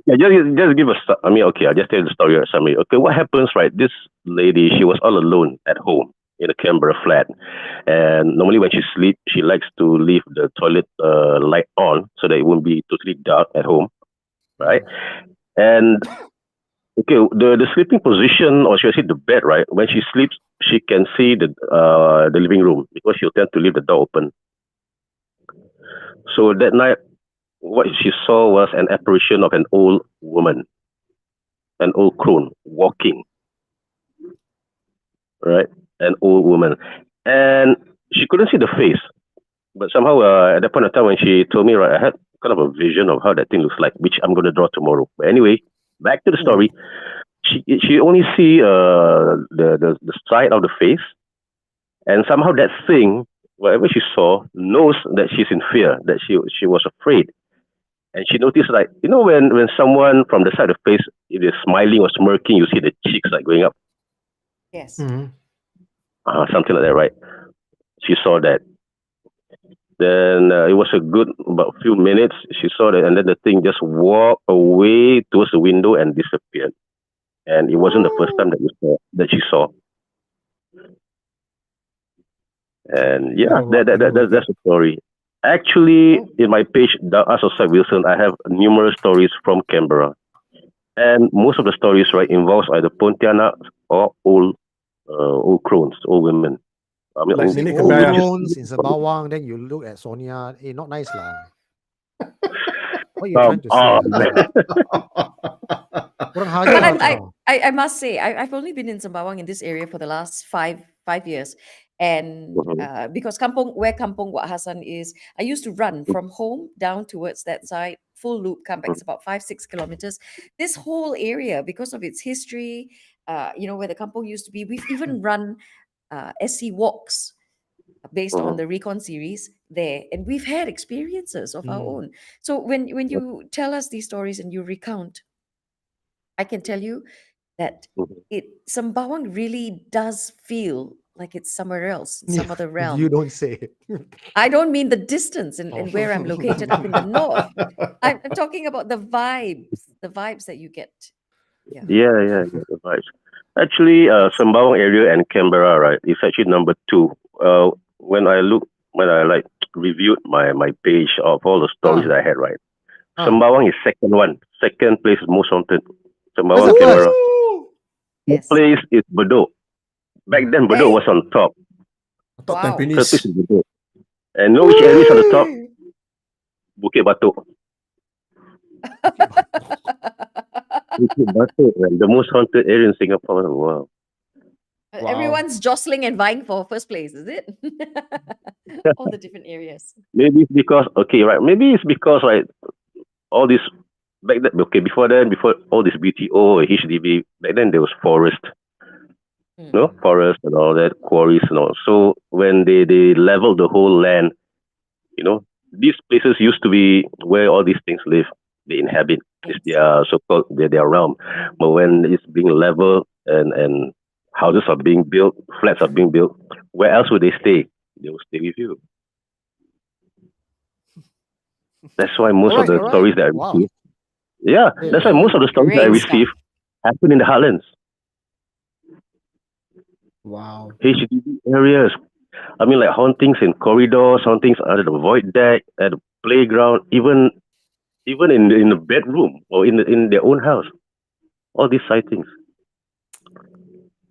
Yeah, just give us. I'll just tell the story summary. Okay, what happens, right? This lady, she was all alone at home in a Canberra flat, and normally when she sleeps, she likes to leave the toilet light on so that it won't be totally dark at home. right? And okay, the sleeping position, or should I say the bed, right? When she sleeps, she can see the living room because she'll tend to leave the door open. So that night, what she saw was an apparition of an old woman, an old crone walking, right? An old woman, and she couldn't see the face, but somehow at that point of time when she told me, right, I had kind of a vision of how that thing looks like, which I'm going to draw tomorrow. But anyway, back to the story. She only see the side of the face, and somehow that thing, whatever she saw, knows that she's in fear, that she was afraid. And she noticed, like, you know, when someone from the side of the face, if they're smiling or smirking, you see the cheeks like going up. Yes. Something like that, right? She saw that. Then it was a good about few minutes. She saw that, and then the thing just walked away towards the window and disappeared. And it wasn't the first time that she saw. And yeah, that's the story. Actually, in my page, Ask Syed Wilson, I have numerous stories from Canberra, and most of the stories, right, involves either Pontianak or old crones, old women. I mean, Like old, Nenek old Kebaya. witches. Drones in Sembawang, then you look at Sonia. Not nice lah. What are you trying to say? Kurang But hajar I, kau. I must say, I've only been in Sembawang in this area for the last five years. And because where Kampung Wak Hassan is, I used to run from home down towards that side, full loop, come back. It's about 5-6 kilometers. This whole area, because of its history, where the Kampung used to be, we've even run SC walks based on the Recon series there, and we've had experiences of our own. So when you tell us these stories and you recount, I can tell you that Sembawang really does feel like it's somewhere else, in some other realm. You don't say it. I don't mean the distance and where I'm located up in the north. I'm talking about the vibes that you get. Yeah, the vibes. Actually, Sembawang area and Canberra, right, is actually number 2. When I reviewed my page of all the stories that I had, right, Sembawang is second place is most haunted. Sembawang, What's the Canberra. Yes. The place is Bedok. Back then, Bedok was on top. Top Wow. Third Tampines. place is Bedok. And know which area is on the top? Bukit Batok. Bukit Batok, man, the most haunted area in Singapore. Wow. Everyone's jostling and vying for first place, is it? All the different areas. Maybe it's because like all this back then. Okay, before all this BTO, HDB, back then there was forest, forest and all that, quarries and all. So when they leveled the whole land, these places used to be where all these things live. They inhabit. It's their so-called their realm. But when it's being leveled and houses are being built, flats are being built, where else would they stay? They will stay with you. That's why most of the stories that I receive. Yeah, that's why most of the stories that I receive happen in the heartlands. Wow. HDB areas. I mean, like hauntings in corridors, hauntings under the void deck, at the playground, even in the bedroom or in their own house. All these sightings.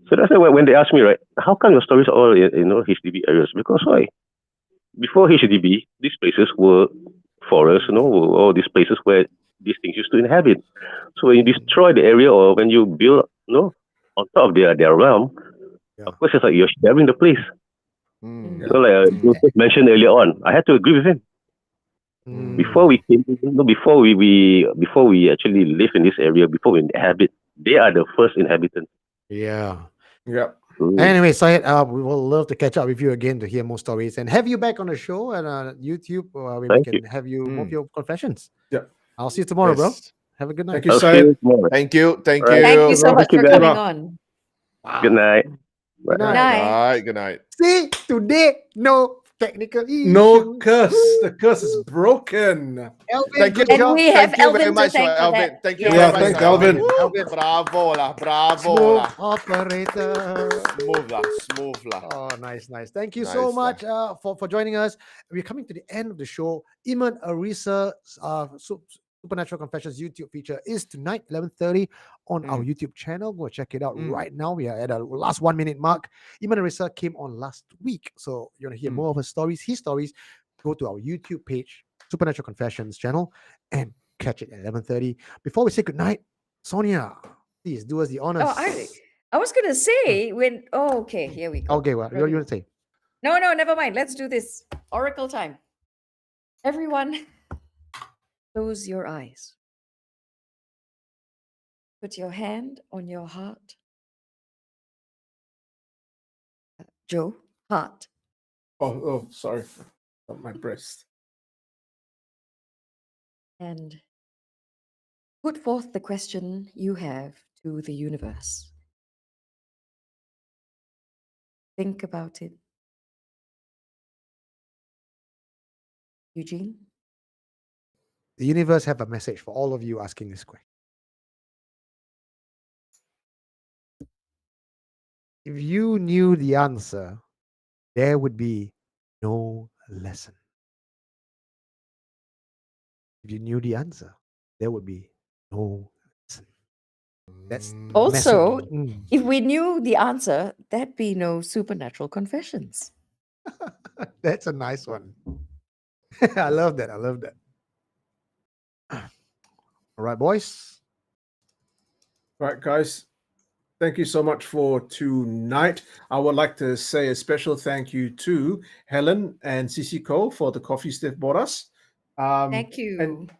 So that's why when they ask me, right, how come your stories are all in HDB areas? Because why? Before HDB, these places were forests, were all these places where these things used to inhabit. So when you destroy the area or when you build, on top of their realm, of course it's like you're sharing the place. Like Joseph mentioned earlier on, I had to agree with him. Before we came, before we actually live in this area, before we inhabit, they are the first inhabitants. Yeah. Yep. Anyway, Syed, we will love to catch up with you again to hear more stories and have you back on the show and YouTube where we can have you more of your confessions. Yeah. I'll see you tomorrow, bro. Have a good night. Thank you, Syed. Thank you. Thank you so much for coming on. Wow. Good night. Good night. Night. Good night. See, today, no technical issue. No curse. The curse is broken. Elvin, Thank you. good And job. we have Thank you very Elvin to much, thank for Alvin. that. Thank you Yeah, very much, thanks, Alvin. Alvin. Bravo lah. Smooth operator. Smooth lah. Oh, nice. Thank you so much for joining us. We're coming to the end of the show. Iman Arissa, Supernatural Confessions YouTube feature is tonight, 11:30 on our YouTube channel. Go check it out right now. We are at our last 1 minute mark. Iman Arissa came on last week. So you want to hear more of her stories, his stories, go to our YouTube page, Supernatural Confessions channel, and catch it at 11:30. Before we say goodnight, Sonia, please do us the honors. Oh, I was gonna say when. Oh, okay, here we go. Okay, what you want to say? No, never mind. Let's do this. Oracle time. Everyone, close your eyes. Put your hand on your heart. Joe, heart. Oh, sorry. On my breast. And put forth the question you have to the universe. Think about it. Eugene? The universe have a message for all of you asking this question. If you knew the answer, there would be no lesson. If you knew the answer, there would be no lesson. That's Also, message. if we knew the answer, there'd be no supernatural confessions. That's a nice one. I love that. All right, boys. Right, guys. Thank you so much for tonight. I would like to say a special thank you to Helen and Cici Cole for the coffees they've bought us. Thank you. And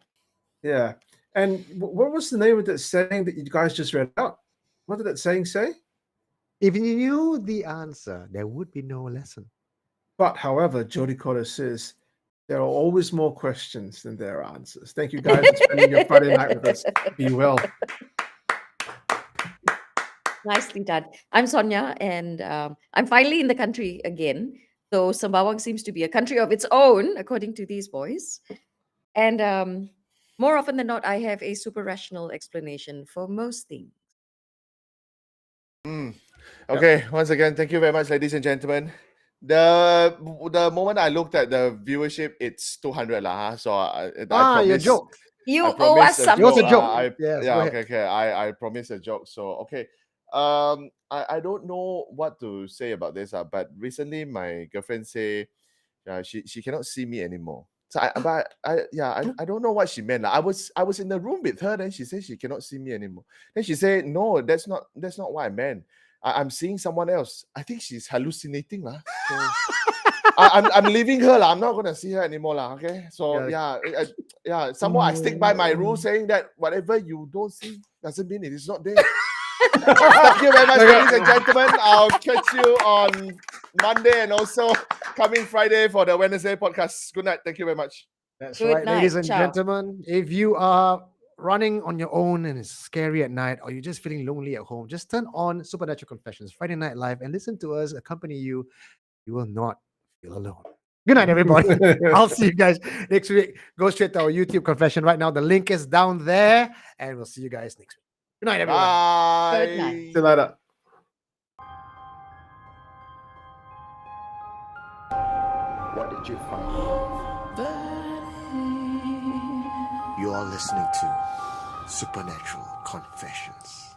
yeah. And what was the name of that saying that you guys just read out? What did that saying say? If you knew the answer, there would be no lesson. But however, Jodie Cotter says there are always more questions than there are answers. Thank you guys for spending your Friday night with us. Be well. Nicely done. I'm Sonia, and I'm finally in the country again. So Sembawang seems to be a country of its own, according to these boys. And more often than not, I have a super rational explanation for most things. Okay, once again, thank you very much, ladies and gentlemen. The moment I looked at the viewership, it's 200 lah. So I your promised, joke. You I owe promised us something. It was a joke. I, Yes, yeah, go okay, okay. I promised a joke. So okay. I don't know what to say about this. But recently my girlfriend say, she cannot see me anymore. So I don't know what she meant. I was in the room with her. Then she said she cannot see me anymore. Then she said, no, that's not what I meant. I'm seeing someone else. I think she's hallucinating lah. So I'm leaving her lah. I'm not gonna see her anymore lah. Okay. So yeah. Somewhat I stick by my rule saying that whatever you don't see doesn't mean it is not there. Thank you very much, ladies and gentlemen. I'll catch you on Monday and also coming Friday for the Wednesday podcast. Good night. Thank you very much. That's Good right, night. ladies and Ciao. gentlemen. If you are running on your own and it's scary at night, or you're just feeling lonely at home, just turn on Supernatural Confessions Friday Night Live and listen to us accompany you. You will not feel alone. Good night, everybody. I'll see you guys next week. Go straight to our YouTube confession right now. The link is down there, and we'll see you guys next week. Good night, everyone. Bye. Good night. See you later. What did you find? You are listening to Supernatural Confessions.